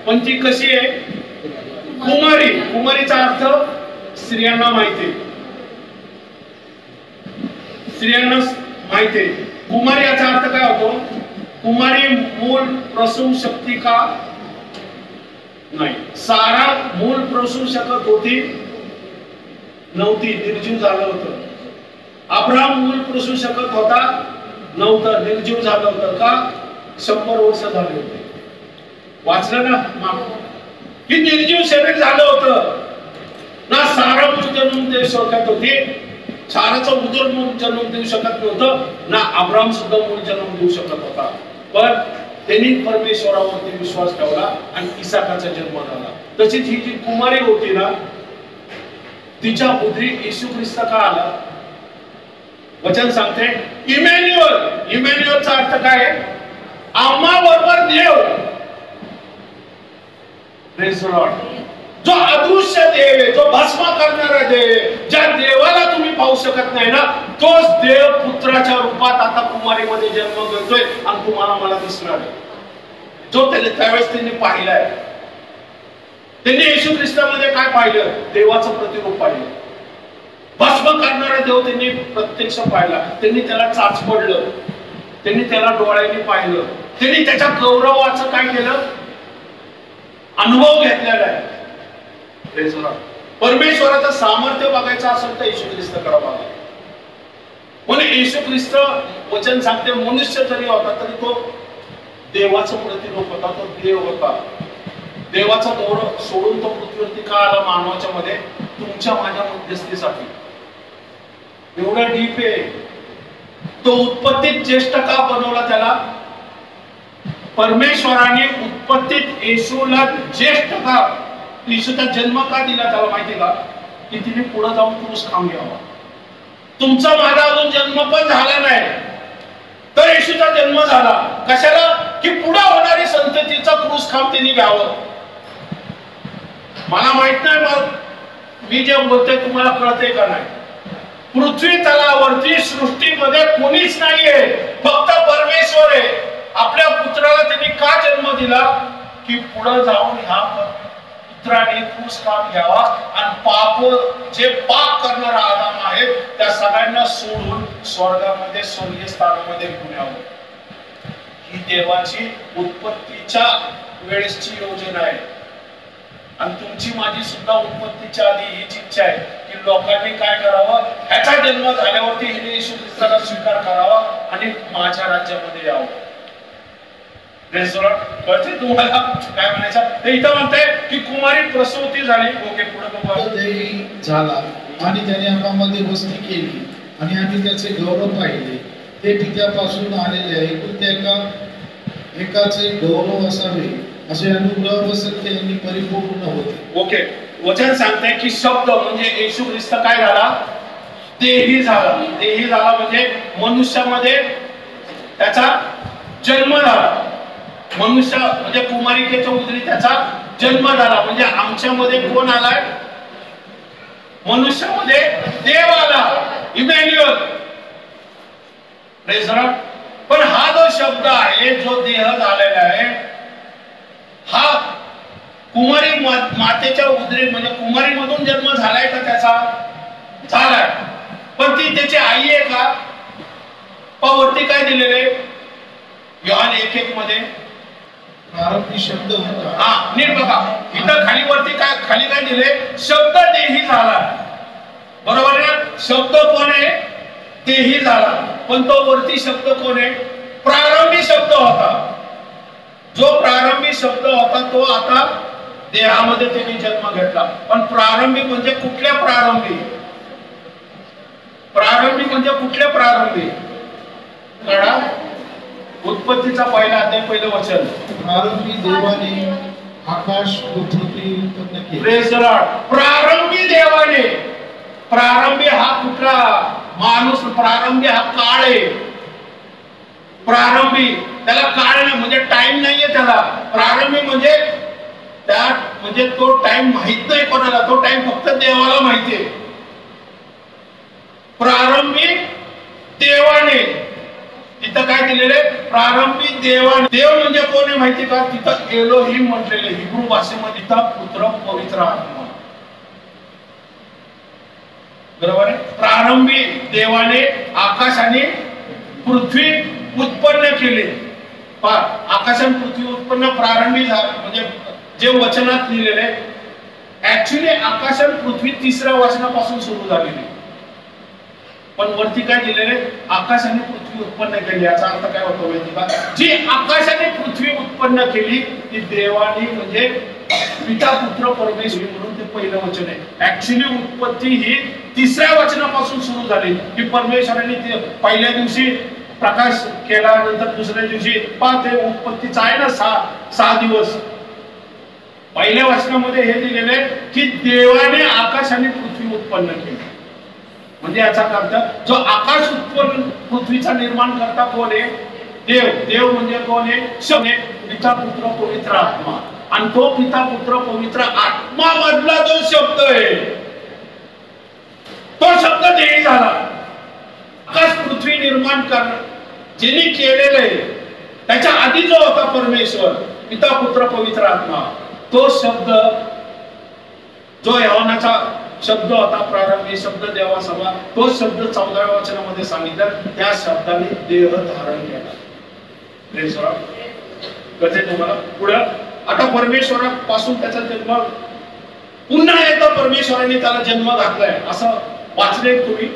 पण ती कशी आहे? कुमारी. कुमारीचा अर्थ स्त्रियांना माहिती, स्त्रियांना माहिती. कुमारी याचा अर्थ काय होतो? कुमारी मूल प्रसून शकते का? नाही. सारा मूल प्रसून शकत होती? नव्हती, निर्जीव झालं होतं. अब्राहम मूल प्रसून शकत होता? नव्हतं, निर्जीव झालं होतं. का? 100 वर्ष झाले होते. वाचलं ना? ही निर्जीव शरीर झालं होतं ना. सारा मूल जन्म देऊ शकत होती, साराचं उदर मूल जन्म देऊ शकत नव्हतं ना. अब्राहम सुद्धा मूल जन्म देऊ शकत होता. पण त्यांनी परमेश्वरावरती विश्वास ठेवला आणि इसाकाचा जन्म झाला. तशीच ही जी कुमारी होती ना, तिच्या उदरी येशू ख्रिस्त का आला? वचन सांगते इमॅन्युअल. इमॅन्युअलचा अर्थ काय आहे? आम्हा बरोबर देव. Praise the Lord. जो अदृश्य देव आहे, जो भस्म करणारा देव आहे, ज्या देवाला तुम्ही पाहू शकत नाही ना, तोच देव पुत्राच्या रूपात आता कुमारीमध्ये जन्म घेतोय आणि तुम्हाला मला दिसणार आहे. जो त्यावेळेस त्यांनी पाहिलाय. त्यांनी येशू ख्रिस्तामध्ये काय पाहिलं? देवाचं प्रतिरूप पाहिलं. भस्म करणारा देव त्यांनी प्रत्यक्ष पाहिला. त्यांनी त्याला चाचपडलं, त्यांनी त्याला डोळ्यांनी पाहिलं, त्यांनी त्याच्या गौरवाचं काय केलं? अनुभव घेतलेला आहे. परमेश्वराचं सामर्थ्य बघायचं असेल तर येशू ख्रिस्ताकडे बघा. म्हणून येशू ख्रिस्त वचन सांगते मनुष्य जरी होता तरी तो देवाचं प्रतिरूप होता, तो देव होता. देवाचा गौरव सोडून तो पृथ्वीवरती का आला मानवाच्या मध्ये? तुमच्या माझ्या मध्यस्थीसाठी. एवढा डीप आहे. तो उत्पत्तीत ज्येष्ठ का बनवला त्याला? परमेश्वराने उत्पत्तीत येशूला ज्येष्ठ का, येशूचा जन्म का दिला त्याला माहिती का? की तिने पुढे जाऊन क्रूस खाऊन घ्यावा. तुमचा माझा अजून जन्म पण झाला नाही तर येशूचा जन्म झाला. कशाला? की पुढे होणारी संततीचा क्रूस खाऊन तिने घ्यावं. मला माहित नाही मग मी जे बोलतोय तुम्हाला कळतंय का नाही? पृथ्वी तलावरती सृष्टीमध्ये कोणीच नाहीये, फक्त परमेश्वर आहे. आपल्या पुत्राला त्यांनी का जन्म दिला? की पुढे जाऊन ह्या पुत्राने क्रूस खाऊन घ्यावा आणि पाप जे पाप करणारा आदाम आहे त्या सगळ्यांना सोडून स्वर्गामध्ये स्वर्गीय स्थानामध्ये घेऊन यावं. ही देवाची उत्पत्तीच्या वेळेसची योजना आहे. आणि तुमची माझी सुद्धा उत्पत्तीच्या आधी हीच इच्छा आहे की लोकांनी काय करावं? ह्याचा जन्म झाल्यावरती हिने येशू ख्रिस्ताचा स्वीकार करावा आणि माझ्या राज्यामध्ये यावं. कळते तुम्हाला काय म्हणायचं? ते इथं म्हणताय की कुमारी प्रसूती झाली. ओके, पुढे बघा. झाला आणि त्याने आम्हामध्ये वस्ती केली आणि आम्ही त्याचे गौरव पाहिले. ते पित्यापासून आलेले आहे. एकाचे गौरव असावे असे अनुग्रह व सत्य यांनी परिपूर्ण होते. ओके, वचन सांगते की शब्द म्हणजे येशू ख्रिस्त काय झाला? देही झाला. देही झाला म्हणजे मनुष्यामध्ये त्याचा जन्म झाला. मनुष्य म्हणजे कुमारिकेच्या उदरी त्याचा जन्म झाला. म्हणजे आमच्यामध्ये कोण आलाय? मनुष्यामध्ये देव आला. इमॅन्युअल. पण हा जो शब्द आहे, जो देह झालेला आहे, हा कुमारी मातेच्या उदरी म्हणजे कुमारीमधून जन्म झालाय का त्याचा? झालाय. पण ती त्याची आई आहे का? वरती काय दिलेले? योहान 1:1 मध्ये प्रारंभी शब्द होता. हा, नीट बघा. इथं खाली वरती काय, खाली काय दिले? शब्द देही झाला. बरोबर आहे? शब्द कोण आहे? देही झाला. पण तो वरती शब्द कोण आहे? प्रारंभी शब्द होता. जो प्रारंभी शब्द होता तो आता देहामध्ये त्यांनी जन्म घेतला. पण प्रारंभी म्हणजे कुठल्या प्रारंभी? प्रारंभी म्हणजे कुठल्या प्रारंभी? कळा? उत्पत्तीचा पहिला अध्याय पहिलं वचन. प्रारंभी देवाने आकाश व पृथ्वी उत्पन्न केली. Praise the Lord. प्रारंभी देवाने. प्रारंभी हा कुठला माणूस? प्रारंभी हा काळ आहे. प्रारंभी त्याला काळ नाही म्हणजे टाइम नाहीये त्याला. प्रारंभी म्हणजे म्हणजे तो टाइम माहित नाही कोणाला, तो टाइम फक्त देवाला माहितीये. प्रारंभी देवाने, तिथं काय दिलेले, प्रारंभी देवाने. देव म्हणजे कोण आहे माहिती का, तिथं एलोहिम म्हटलेले हिब्रू भाषेमध्ये, तिथं पुत्र पवित्र आत्मा. बरोबर आहे. प्रारंभी देवाने आकाश आणि पृथ्वी उत्पन्न केले. आकाश आणि पृथ्वी उत्पन्न प्रारंभी झाले, म्हणजे जे वचनात लिहिलेले. ऍक्च्युली आकाश आणि पृथ्वी तिसऱ्या वचनापासून सुरू झालेली, पण वरती काय दिलेले, आकाश आणि पृथ्वी उत्पन्न केली. याचा अर्थ काय होतो माहिती का, जी आकाश आणि पृथ्वी उत्पन्न केली ती देवाने, म्हणजे पिता पुत्र परमेश्वर म्हणून ते पहिलं वचन आहे. ऍक्च्युली उत्पत्ती ही तिसऱ्या वचनापासून सुरू झाली, की परमेश्वराने पहिल्या दिवशी प्रकाश केला, नंतर दुसऱ्या दिवशी ते उत्पत्तीचा आहे ना 6 दिवस. पहिल्या वचनामध्ये हे दिलेले की देवाने आकाश आणि पृथ्वी उत्पन्न केली. म्हणजे याचा अर्थ जो आकाश उत्पन्न पृथ्वीचा निर्माण करता कोण आहे, देव. देव म्हणजे कोण आहे, शब्द, पिता पुत्र पवित्र आत्मा. आणि तो पिता पुत्र पवित्र आत्मा मधला जो शब्द आहे, तो शब्द देही झाला. आकाश पृथ्वी निर्माण करणं ज्यांनी केलेलं आहे, त्याच्या आधी जो होता परमेश्वर, पिता पुत्र पवित्र आत्मा, तो शब्द जो यहोवाचा शब्द होता, प्रारंभी शब्द देवासभा, तो शब्द 14व्या वचनामध्ये सांगितलं, त्या शब्दाने देह धारण केला. कसे तुम्हाला पुढे आता परमेश्वरापासून त्याचा जन्म, पुन्हा एकदा परमेश्वराने त्याला जन्म घातलाय असं वाचले तुम्ही.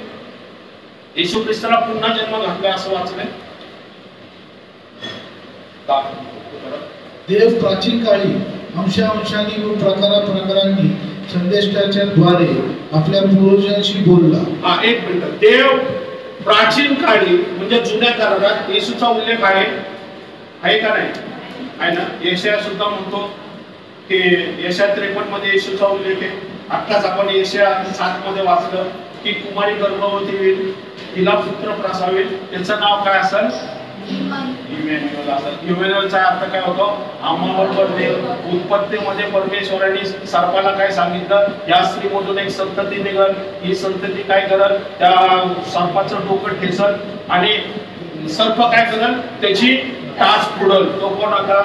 येशू ख्रिस्ताला पुन्हा जन्म घातलाय असं वाचलंय. देव प्राचीन काळी अंशांनी व प्रकारांनी संदेशाच्या द्वारे आपल्या पूर्वजांशी बोलला. एक मिनिट. देव प्राचीन काळी म्हणजे जुन्या करारात येशूचा उल्लेख आहे का नाही, आहे ना. यशाया सुद्धा म्हणतो की यशाया 53 मध्ये येशूचा उल्लेख आहे. आत्ताच आपण यशाया 7 मध्ये वाचलं की कुमारी गर्भवती होईल, तिला पुत्र प्रसावेल, त्याचं नाव काय असेल, इमॅन्युअल असेल. इमॅन्युअलचा अर्थ काय होतो, आम्हाबरोबर देव. उत्पत्तीमध्ये परमेश्वराने सर्पाला काय सांगितलं, या स्त्रीमधून एक संतती निघल, ही संतती काय करल, त्या सर्पाचं डोकं ठेचल आणि सर्प काय करल, त्याची टाच फोडल. तो कोण होता,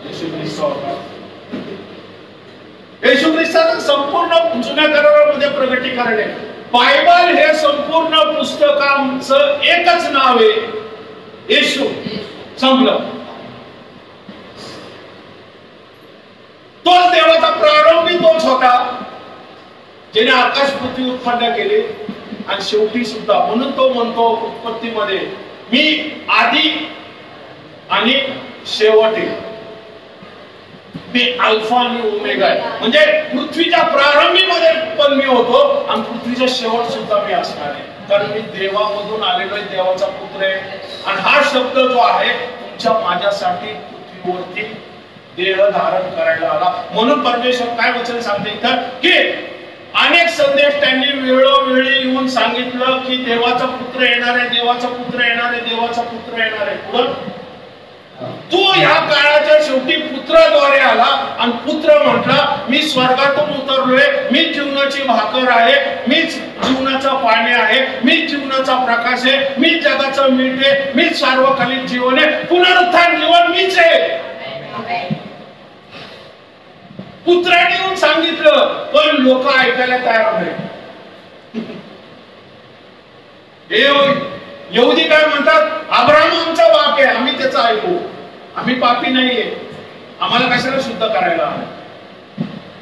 येशू ख्रिस्त होता. येशू ख्रिस्ताचं संपूर्ण जुन्या करारामध्ये प्रगटीकरण आहे. बायबल हे संपूर्ण पुस्तकांचं एकच नाव आहे, येशू. संपलं. तोच देवाचा प्रारंभी तोच होता, ज्याने आकाश पृथ्वी उत्पन्न केले. आणि शेवटी सुद्धा, म्हणून तो म्हणतो उत्पत्तीमध्ये, मी आधी आणि शेवट आहे, मी अल्फा आणि ओमेगा आहे. म्हणजे पृथ्वीच्या प्रारंभीमध्ये पण मी होतो आणि पृथ्वीचा शेवट सुद्धा मी असणार आहे, कारण मी देवामधून आलेलो आहे, देवाचा पुत्र आहे. आणि हा शब्द जो आहे तुमच्या माझ्यासाठी पृथ्वीवरती देह धारण करायला आला. म्हणून परमेश्वर काय वचन सांगते इथं, की अनेक संदेश त्यांनी वेळोवेळी येऊन सांगितलं की देवाचा पुत्र येणार आहे, देवाचा पुत्र येणार आहे, देवाचा पुत्र येणार आहे. पुढं तो ह्या काळाच्या शेवटी पुत्राद्वारे आला आणि पुत्र म्हटला, मी स्वर्गातून उतरलोय, मी जीवनाची भाकर आहे, मीच जीवनाचं पाणी आहे, मीच जीवनाचा प्रकाश आहे, मीच जगाचं मीठ आहे, मीच सार्वकालिक जीवन आहे, पुनरुत्थान जीवन मीच आहे. पुत्राने येऊन सांगितलं, पण लोक ऐकायला तयार नाही. यहुदी काय म्हणतात, अब्राहम आमचा बाप आहे, आम्ही त्याचा ऐकू, आम्ही पापी नाहीये, आम्हाला कशाला शुद्ध करायला आले.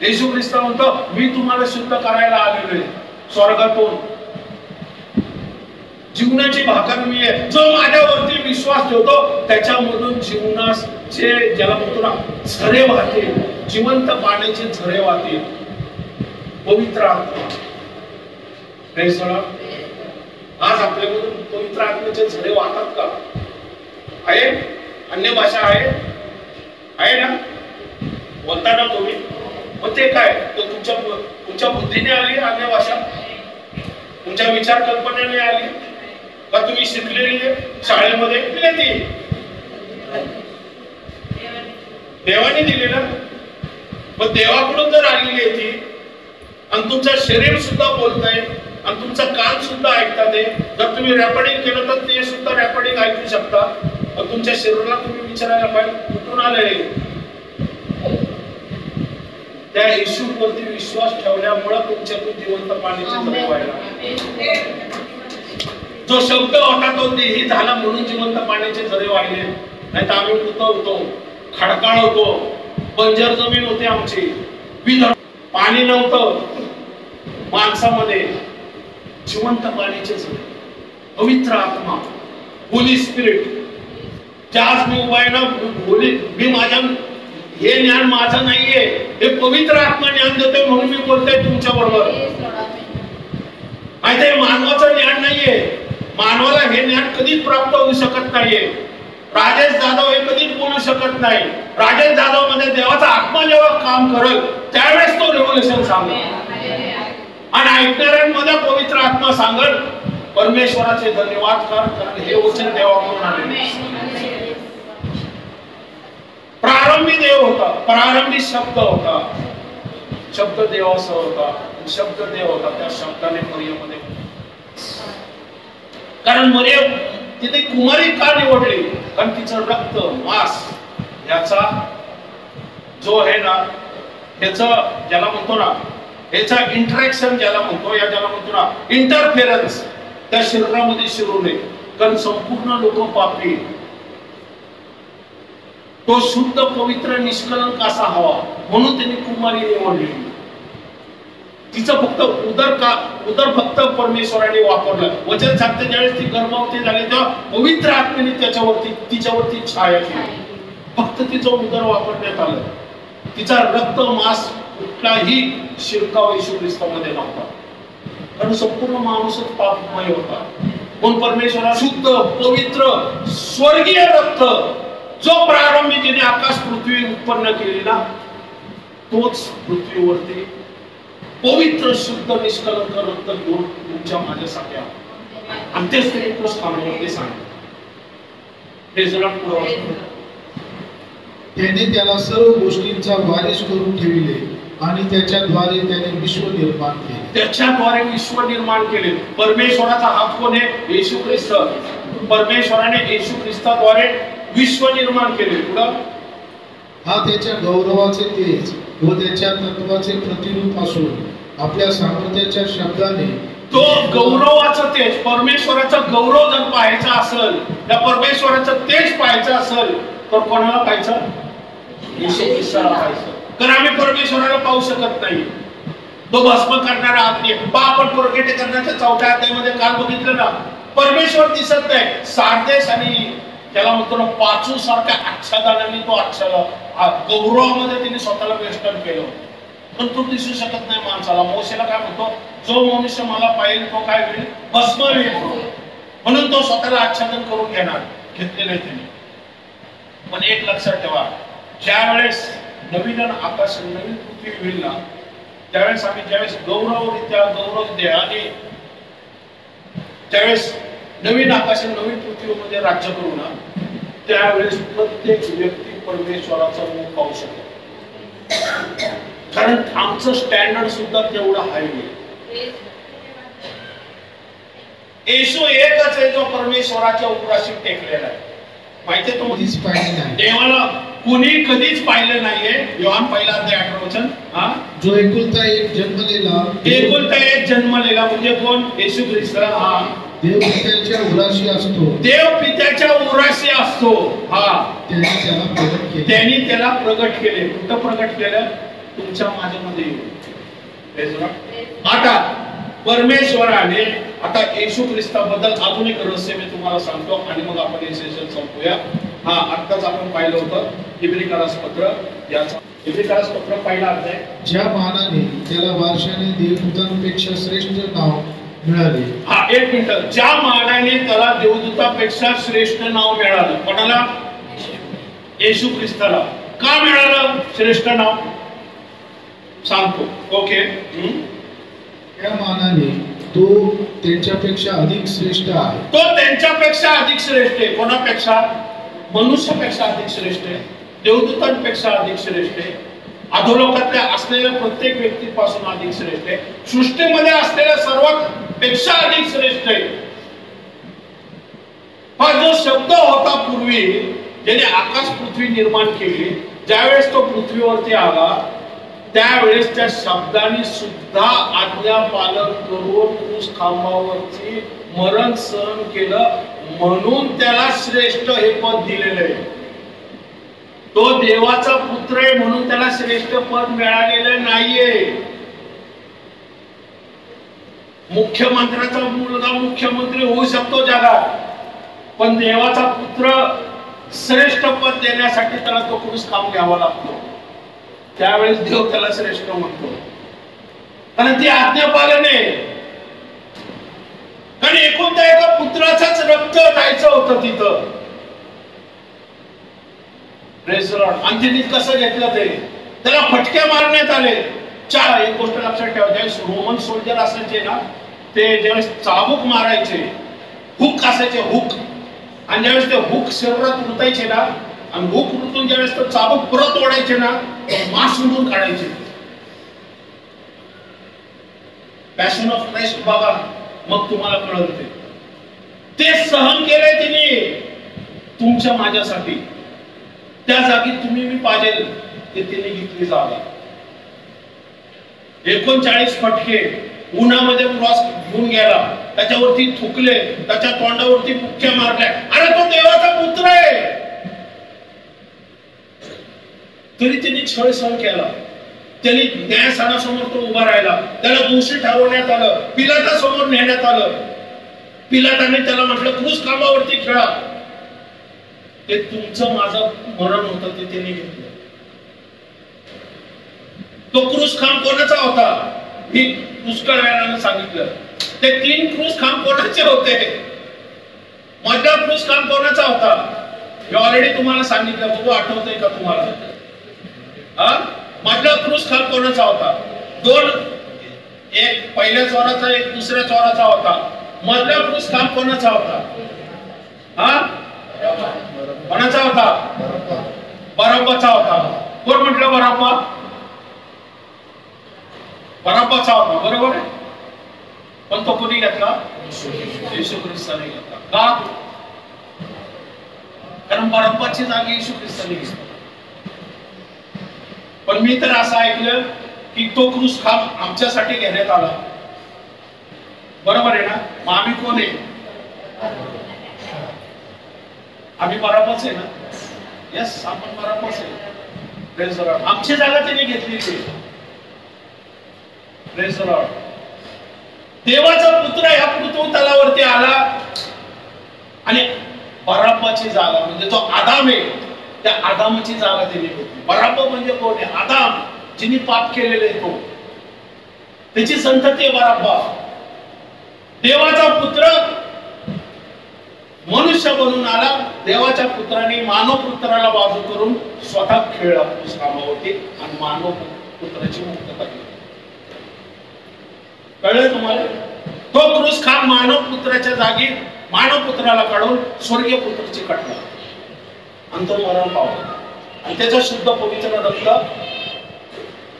येशू ख्रिस्त म्हणतो, मी तुम्हाला शुद्ध करायला आलेलो आहे स्वर्गातून, जीवनाची भाकर मी आहे. जो माझ्यावरती विश्वास ठेवतो त्याच्यामधून जीवनास जे ज्याला म्हणतो ना झरे वाहतील, जिवंत पाण्याचे झरे वाहतील, पवित्र आत्मा. आज आपल्याकडून पवित्र आत्म्याचे झरे वाहतात का? आहे? अन्य भाषा आहे ना, बोलता ना तुम्ही. मग ते काय, तो तुमच्या बुद्धीने आली अन्य भाषा, तुमच्या विचार कल्पनेने आली का, तुम्ही शिकलेली शाळेमध्ये ती देवाने दिलेलं. पण देवाकडून जर आलेली आहे ती, आणि तुमचं शरीर सुद्धा बोलतंय आणि तुमचं कान सुद्धा ऐकतात आहे, जर तुम्ही रेकॉर्डिंग केलं तर ते सुद्धा रेकॉर्डिंग ऐकू शकता. पण तुमच्या शरीराला तुम्ही विचारायला पाहिजे कुठून आले. त्या येशूवरती विश्वास ठेवल्यामुळे तुमच्यातून जिवंत पाण्याचे झरे व्हायला. जो शब्द होता तो तेही झाला म्हणून जिवंत पाण्याचे झरे वाहिले. नाही तर आम्ही मृत होतो, खडकाळ होतो, बंजर जमीन होती आमची, पाणी नव्हतं माणसामध्ये. जिवंत पाण्याचे झरे, पवित्र आत्मा, होली स्पिरिट. ज्याच मी उभायना मी माझ्या हे ज्ञान माझं नाहीये, हे पवित्र आत्मा ज्ञान देतोय म्हणून मी बोलतोय तुमच्या बरोबर. माहिती आहे मानवाचं ज्ञान नाहीये. मानवाला हे ज्ञान कधीच प्राप्त होऊ शकत नाहीये. राजेश जाधव हे कधीच बोलू शकत नाही. राजेश जाधव मध्ये देवाचा आत्मा जेव्हा काम करल त्यावेळेस तो रेव्होल्युशन सांगेल आणि ऐकणाऱ्यांमध्ये पवित्र आत्मा सांगल परमेश्वराचे धन्यवाद कर, कारण हे वचन देवाकडून आले. प्रारंभी देव होता, प्रारंभी शब्द होता, शब्द देवासह होता, शब्द देव होता. त्या शब्दाने मरियममध्ये, कारण मरियम तिथे कुमारी का निवडली, कारण तिचं रक्त मांस याचा जो आहे ना, त्याचा ज्याला म्हणतो ना, याचा इंटरॅक्शन ज्याला म्हणतो, या ज्याला म्हणतो ना इंटरफेरन्स, त्या शरीरामध्ये शिरू नये. कारण संपूर्ण लोक पापी, तो शुद्ध पवित्र निष्कलंक असा हवा म्हणून त्यांनी कुमारी निवडली. तिचं फक्त उदर फक्त परमेश्वराने वापरलं. वचन सांगते ज्यावेळेस ती गर्भवती झाली तेव्हा पवित्र आत्म्याने तिच्यावरती छाया केली. फक्त तिचं उदर वापरण्यात आलं. तिचा रक्त मांस कुठलाही शिरकाव येशू ख्रिस्तामध्ये नव्हता, कारण संपूर्ण माणूसच पापमय होता. पण परमेश्वरा शुद्ध पवित्र स्वर्गीय रक्त जो प्रारंभी तिने आकाश पृथ्वी उत्पन्न केली ना, तोच पृथ्वीवरती पवित्र शुद्ध निष्कलंक रक्त घेऊन तुमच्या माझ्यासाठी आणि तेच तरी पुस्तकामध्ये सांगितलं. हे जरा पुढे त्याने त्याला सर्व गोष्टींचा वारीस करून ठेवले आणि त्याच्याद्वारे त्याने विश्व निर्माण केले. त्याच्याद्वारे विश्व निर्माण केले. परमेश्वराचा हात कोण आहे? येशू ख्रिस्त. परमेश्वराने येशू ख्रिस्ताद्वारे विश्व निर्माण केले. पुढं हा त्याच्या गौरवाचे तेज व त्याच्या तत्वाचे प्रतिरूप असून आपल्या सामर्थ्याच्या शब्दाने तो गौरवाचं तेज, परमेश्वराचा गौरव जर पाहायचा असेल, त्या परमेश्वराचं तेज पाहायचं असेल तर कोणाला पाहायचं? येशू ख्रिस्ताला पाहायचं. कारण आम्ही परमेश्वराला पाहू शकत नाही. तो भस्म करणारा आत्मा. आपण प्रगट करण्याच्या 4थ्या अध्यायामध्ये काल बघितलं ना, परमेश्वर दिसत नाही. सारदेश आणि त्याला म्हणतो ना पाचू सारख्या आच्छादनाने तो गौरवामध्ये तिने स्वतःला वेष्टन केलं, पण तो दिसू शकत नाही माणसाला. मोशेला काय म्हणतो? जो मनुष्य मला पाहिल तो काय होईल? भस्म होईल. म्हणून तो स्वतःला आच्छादन करून घेतले नाही त्याने. पण एक लक्षात ठेवा, ज्या वेळेस नवीन आकाश नवीन पृथ्वी होईल ना, त्यावेळेस आम्ही ज्यावेळेस गौरवरित्या गौरव देहाने त्यावेळेस नवीन आकाश नवीन पृथ्वीमध्ये राज्य करू ना, त्यावेळेस प्रत्येक व्यक्ती परमेश्वराचा मुख पाहू शकेल. कारण आमचं स्टँडर्ड सुद्धा तेवढं हाय आहे. येशू एकच आहे जो परमेश्वराच्या उपराशी टेकलेला आहे. माहितीये तो कधीच पाहिले नाही. देवाला कोणी कधीच पाहिलं नाहीये. योहान 1:18 वचन. जो एकुलता एक जन्मलेला म्हणजे कोण? येशू ख्रिस्त. देव पित्याच्या उराशी असतो. देव पित्याच्या उराशी असतो. त्यांनी त्याला प्रगट केले. कुठं प्रगट केलं? तुमच्या माझ्यामध्ये. आता परमेश्वराने आता येशू ख्रिस्ताबद्दल अजून एक रहस्य मी तुम्हाला सांगतो आणि मग आपण हे सेशन संपवूया. आत्ताच आपण पाहिलं होतं इब्रिकारास पत्र, याचा इब्रिकारास पत्र पहिला अध्याय. ज्या मानाने त्याला वारशाने देवदूतांपेक्षा श्रेष्ठ नाव मिळाले. एक मिनिट. ज्या मानाने त्याला देवदूतापेक्षा श्रेष्ठ नाव मिळालं. कोणाला? येशू ख्रिस्ताला. का मिळालं श्रेष्ठ नाव? सांगतो. ओके. त्या मानाने तो त्यांच्यापेक्षा अधिक श्रेष्ठ आहे. तो त्यांच्यापेक्षा अधिक श्रेष्ठ आहे. कोणापेक्षा? मनुष्यापेक्षा अधिक श्रेष्ठ आहे. देवदूतांपेक्षा अधिक श्रेष्ठ आहे. अधोलोकातल्या असलेल्या प्रत्येक व्यक्तीपासून अधिक श्रेष्ठ आहे, सृष्टीमध्ये असलेल्या सर्वात पेक्षा अधिक श्रेष्ठ आहे. हा जो शब्द होता पूर्वी, ज्याने आकाश पृथ्वी निर्माण केली, ज्यावेळेस तो पृथ्वीवरती आला त्यावेळेस त्या शब्दाने सुद्धा आज्ञा पालन करून क्रूस खांबावरची मरण सहन केलं, म्हणून त्याला श्रेष्ठ हे पद दिलेलं आहे. तो देवाचा पुत्र आहे म्हणून त्याला श्रेष्ठ पद मिळालेलं नाहीये. मुख्यमंत्र्याचा मुलगा मुख्यमंत्री होऊ शकतो जगात, पण देवाचा पुत्र श्रेष्ठ पद देण्यासाठी त्याला तो क्रूस खांब घ्यावा लागतो. त्यावेळेस देव त्याला श्रेष्ठ म्हणतो, कारण ती आज्ञा पालन आहे. कारण एकुलता एका पुत्राचाच रक्त जायचं होतं तिथं. आणि तिने कसं घेतलं ते, त्याला फटके मारण्यात आले. एक गोष्ट लक्षात ठेवा, ज्यावेळेस रोमन सोल्जर असायचे ना, ते ज्यावेळेस चाबूक मारायचे, हुक असायचे हुक, आणि ज्यावेळेस ते हुक शरीरात रुतायचे ना, आणि हुक रुतून ज्यावेळेस तो चाबूक परत ओढायचे ना, मांस उडून काढायचे. पॅशन ऑफ क्राइस्ट बघा, मग तुम्हाला कळत ते सहन केलंय तिने तुमच्या माझ्यासाठी. त्या जागी तुम्ही मी पाहिजे ते तिने घेतली जागा. 39 फटके उन्हामध्ये क्रॉस घेऊन गेला, त्याच्यावरती थुकले, त्याच्या तोंडावरती मुक्क्या मारल्या. अरे तो देवाचा पुत्र आहे, तरी त्यांनी छळ सहन केला. त्यांनी न्यायस्थानासमोर तो उभा राहिला, त्याला दोषी ठरवण्यात आलं, पिलातासमोर नेण्यात आलं. पिलाताने त्याला म्हटलं क्रूस खांबावरती खेळा. ते तुमचं माझं मरण होतं ते त्यांनी घेतलं. तो क्रूस खांब कोणाचा होता ही पुष्कळ वेळानं सांगितलं. ते 3 क्रूस खांब कोणाचे होते, मधला क्रूस खांब कोणाचा होता हे ऑलरेडी तुम्हाला सांगितलं. बघू आठवतंय का तुम्हाला? मधला क्रूस खांब कोणाचा होता? 2, एक पहिल्या चोराचा, एक दुसऱ्या चोराचा होता. मधला क्रूस खांब कोणाचा होता? कोणाचा होता? बराब्बाचा होता. कोण म्हटलं बराब्बा? बराब्बाचा होता, बरोबर आहे. पण तो कोणी घेतला? येशू ख्रिस्ताने घेतला. का? कारण बराब्बाची जागी येशू ख्रिस्ताने घेतली. पण मी तर असं ऐकलं की तो क्रूस खांब आमच्यासाठी घेण्यात आला, बरोबर आहे ना? मग आम्ही कोण आहे? आम्ही बराब्बाच आहे ना? यस, आपण बराब्बाच आहे. Praise the Lord. आमची जागा त्याने घेतलेली. Praise the Lord. देवाचा पुत्र या पृथ्वी तलावरती आला आणि बराब्बाची जागा म्हणजे जो आदाम आहे त्या आदामाची जागा त्याने घेतली. बराब्बा म्हणजे कोण आहे? आदाम, जिने पाप केलेले आहे तो, त्याची संतती आहे बराब्बा. देवाचा पुत्र मनुष्य बनून आला. देवाच्या पुत्राने मानव पुत्राला बाजू करून स्वतः खेळला क्रूसखांबावरती आणि मानव पुत्राची मुक्तता केली. कळलं तुम्हाला? तो क्रूस खांब मानव पुत्राच्या जागी मानव पुत्राला काढून स्वर्गीय पुत्राची कटला आणि तो मरण पावला. आणि त्याचा शुद्ध पवित्र रक्त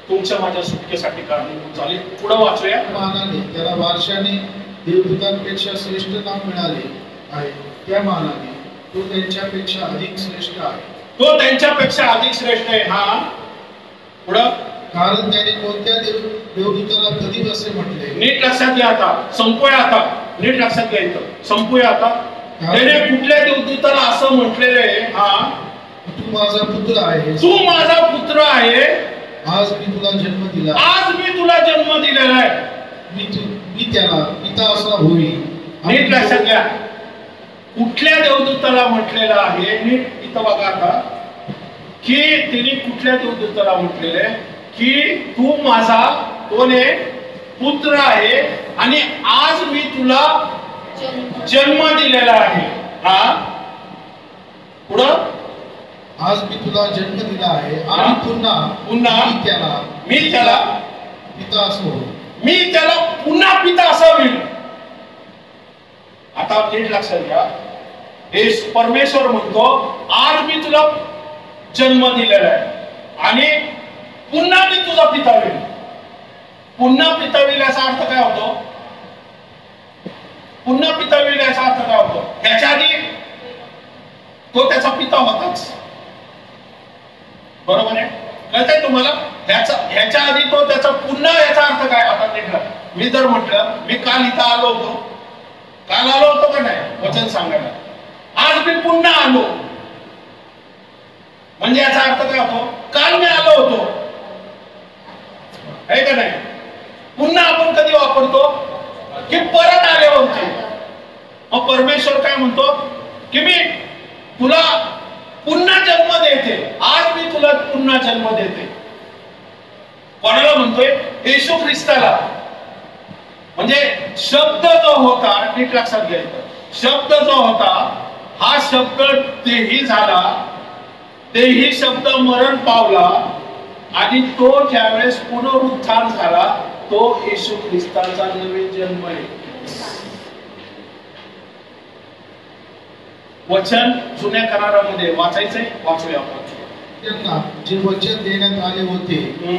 तुमच्या माझ्या सुटकेसाठी कारणीभूत झाले. पुढे वाचूया. मानाने त्याला वारशाने देवदूतांपेक्षा श्रेष्ठ नाम मिळाले आहे, त्या मानाने तो त्यांच्यापेक्षा अधिक श्रेष्ठ आहे. तो त्यांच्यापेक्षा अधिक श्रेष्ठ आहे. हा पुढं. कारण त्याने कोणत्या देवदूताला कधी असे म्हटले? नीट लक्षात घ्या. आता संपूया. आता नीट लक्षात घ्यायचं. संपूया. आता त्याने कुठल्या देवदूताला असं म्हटलेलं आहे? हा, तू माझा पुत्र आहे, तू माझा पुत्र आहे, आज मी तुला जन्म दिला, आज मी तुला जन्म दिलेला आहे. मी त्याला पिता असा होईल. नीट लक्षात घ्या. कुठल्या देवदूताला म्हटलेलं आहे? नीट इथं बघा आता की तिने कुठल्या देवदूताला म्हटलेलं आहे की तू माझा कोण आहे? पुत्र आहे आणि आज मी तुला जन्म दिलेला आहे. हा पुढं. आज मी तुला जन्म दिला आहे आणि पुन्हा मी त्याला पिता असो, मी त्याला पुन्हा पिता असावी. आता नीट लक्षात घ्या. हे परमेश्वर म्हणतो आज मी तुला जन्म दिलेला आहे आणि पुन्हा पुन्हा मी तुझा पिता होईल. पुन्हा पिता होईल याचा अर्थ काय होतो? पुन्हा पिता होईल याचा अर्थ काय होतो? ह्याच्या आधी तो त्याचा पिता होताच, बरोबर आहे? कळतंय तुम्हाला? ह्याच्या आधी तो त्याचा पुन्हा याचा अर्थ काय? आता निघला. मी जर म्हटलं मी काल इथं आलो होतो, काल आलो होतो का नाही वचन सांगायला, आज मी पुन्हा आलो, म्हणजे याचा अर्थ काय होतो? काल मी आलो होतो, आहे का नाही? पुन्हा आपण कधी वापरतो? की परत आले होते. मग परमेश्वर काय म्हणतो? की मी तुला पुन्हा जन्म देते, आज मी तुला पुन्हा जन्म देते. कोणाला म्हणतोय? येशू ख्रिस्ताला. म्हणजे शब्द जो होता, नीट लक्षात घ्यायचं, शब्द जो होता हा शब्द तेही झाला, तेही शब्द मरण पावला आणि तो ज्यावेळेस पुनरुत्थान झाला तो येशू ख्रिस्ताचा नवीन जन्म आहे. वचन जुन्या करारामध्ये वाचायचंय, वाचूया आपण. त्यांना जे वचन देण्यात आले होते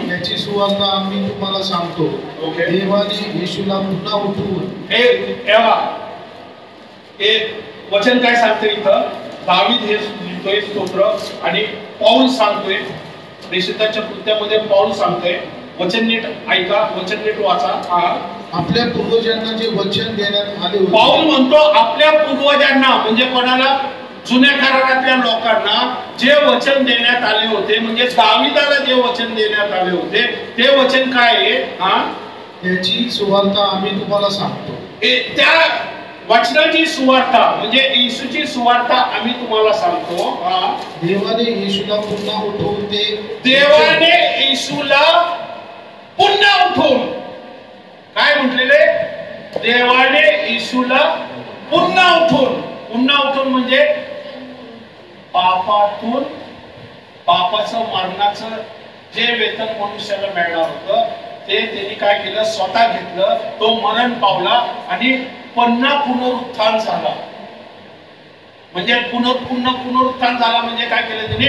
त्याची सुवार्ता आम्ही तुम्हाला सांगतो. देवाने येशूला पुन्हा उठवून. हे वचन काय सांगते इथं? दावीद हे लिहितोय स्तोत्र आणि पौल सांगतोय, प्रेषिताच्या कृत्यामध्ये पौल सांगतोय. वचन नीट ऐका, वचन नीट वाचा. आपल्या पूर्वजांना जे वचन देण्यात आले होते. पौल म्हणतो आपल्या पूर्वजांना, म्हणजे कोणाला? जुन्या करारातल्या लोकांना जे वचन देण्यात आले होते, म्हणजे दाविदाला जे वचन देण्यात आले होते ते वचन काय आहे? त्याची सुवार्ता आम्ही तुम्हाला सांगतो. त्या वचनाची सुवार्ता म्हणजे येशूची सुवार्ता आम्ही तुम्हाला सांगतो. देवाने येशूला पुन्हा उठवून ते. देवाने येशूला पुन्हा उठवून. काय म्हटलेले? देवाने येशूला पुन्हा उठवून. पुन्हा उठवून म्हणजे पापातून, पापाचं मरणाचं जे वेतन मनुष्याला मिळणार होतं ते त्यांनी काय केलं? स्वतः घेतलं. तो मरण पावला आणि पुन्हा पुनरुत्थान झाला. म्हणजे पुनरुत्थान झाला म्हणजे काय केलं त्यांनी?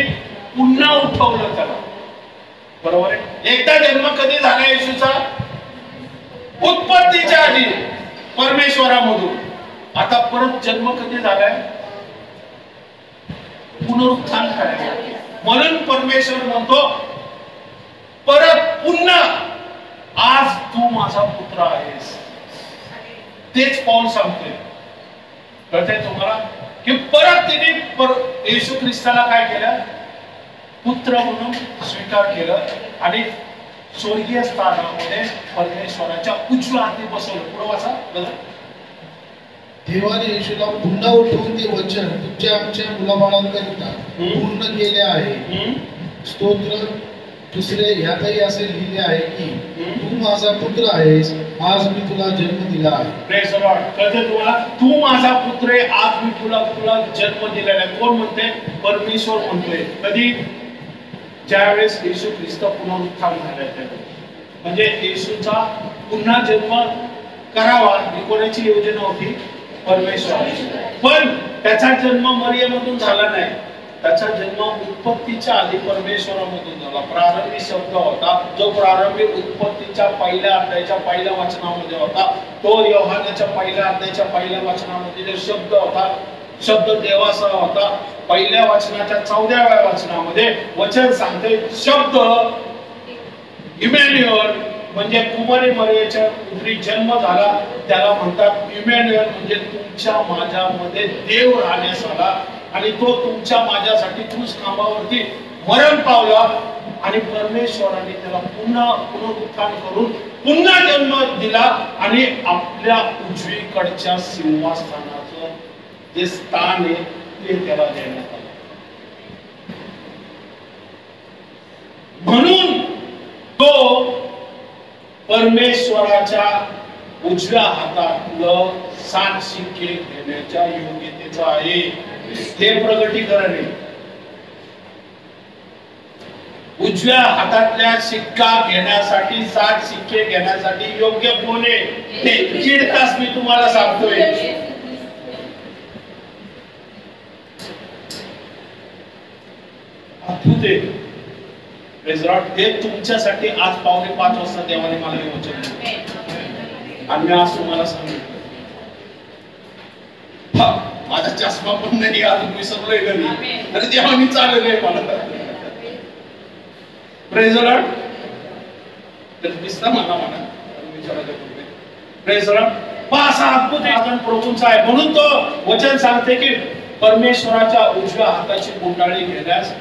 पुन्हा उठवलं त्याला, बरोबर आहे? एकदा जन्म कधी झाला येशूचा? उत्पत्तीच्या आधी परमेश्वरामधून. आता परत जन्म कधी झालाय? पुनरुत्थान करायचं. म्हणून परमेश्वर म्हणतो परत पुन्हा, आज तू माझा पुत्र आहेस. तेच पौल सांगतोय. कळतंय तुम्हाला? की परत तिने येशू ख्रिस्ताला काय केलं? पुत्र म्हणून स्वीकार केलं आणि स्वर्गीय स्थानामध्ये परमेश्वराच्या उजव्या हाती बसवलं. पुढे वाचा बघा. देवाने येशूला पुन्हा उठवून ते वचन तुमच्या आमच्या मुलाबाळांकरिता पूर्ण केले आहे. स्तोत्र. दुसरे ह्यातही असे लिहिले आहे की तू माझा पुत्र आहेस, आज मी तुला जन्म दिला आहे. Praise the Lord. कळते तुम्हाला? तू माझा पुत्र आहे, आज मी तुला जन्म दिलेला आहे. कोण म्हणते? परमेश्वर म्हणतोय. कधी? ज्यावेळेस येशू ख्रिस्त पुनरुत्थान झाले. म्हणजे येशूचा पुन्हा जन्म करावा ही कोणाची योजना होती? परमेश्वराची. पण त्याचा जन्म मरियमधून झाला नाही. त्याचा जन्म उत्पत्तीच्या आधी परमेश्वरामधून झाला. प्रारंभी शब्द होता, जो प्रारंभी उत्पत्तीच्या पहिल्या अध्यायाच्या पहिल्या वचनामध्ये होता. तो योहानाच्या पहिल्या अध्यायाच्या पहिल्या वचनामध्ये जो शब्द होता, शब्द देवाचा होता. पहिल्या वचनाच्या 14व्या वचनामध्ये वचन सांगते शब्द इमॅन्युअल म्हणजे कुमारी मरियेच्या पुत्री जन्म झाला, त्याला म्हणतात इमॅन्युअल म्हणजे तुमच्या माझ्यामध्ये देव राहण्यास आला. आणि तो तुमच्या माझ्यासाठी क्रूस खांबावरती मरण पावला आणि परमेश्वराने त्याला पुन्हा पुनरुत्थान करून पुन्हा जन्म दिला आणि आपल्या उजवीकडच्या सिंहासनाचं जे स्थान आहे ते त्याला देण्यात आलं. म्हणून तो परमेश्वराच्या उजव्या हातातलं 7 शिक्के घेण्याच्या योग्यतेचा आहे. हे प्रगटीकरण आहे. उजव्या हातातल्या शिक्का घेण्यासाठी 7 शिक्के घेण्यासाठी योग्य कोण आहे ते 1.5 तास मी तुम्हाला सांगतोय. अद्भुत आहे. Praise the Lord. हे तुमच्यासाठी आज 4:45 वाजता देवाने मला हे वचन दिलं आणि मी आज तुम्हाला सांगितलं. माझा चष्मा पण नाही, अजून विसरलोय घरी, तरी देवाने चालवलंय मला. Praise the Lord. तर दिसतं मला विचारायचं. Praise the Lord. असा अद्भुत आगमन प्रभूंचा आहे. म्हणून तो वचन सांगते की परमेश्वराच्या उजव्या हाताची गुंडाळी घेण्यास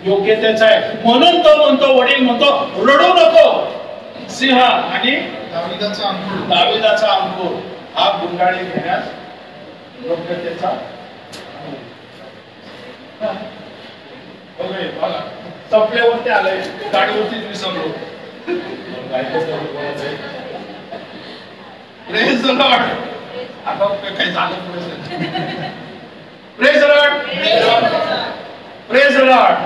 योग्यतेच आहे. म्हणून तो म्हणतो, वडील म्हणतो, रडू नको, सिंह आणि दाविदाचा अंकुर हा गुंडाळी घेण्यास योग्यतेचा. बघा चपल्यावरती आलंय, गाडीवरतीच विसरलो. Praise the Lord. आता काही झालं पुढे. Praise the Lord. Praise the Lord.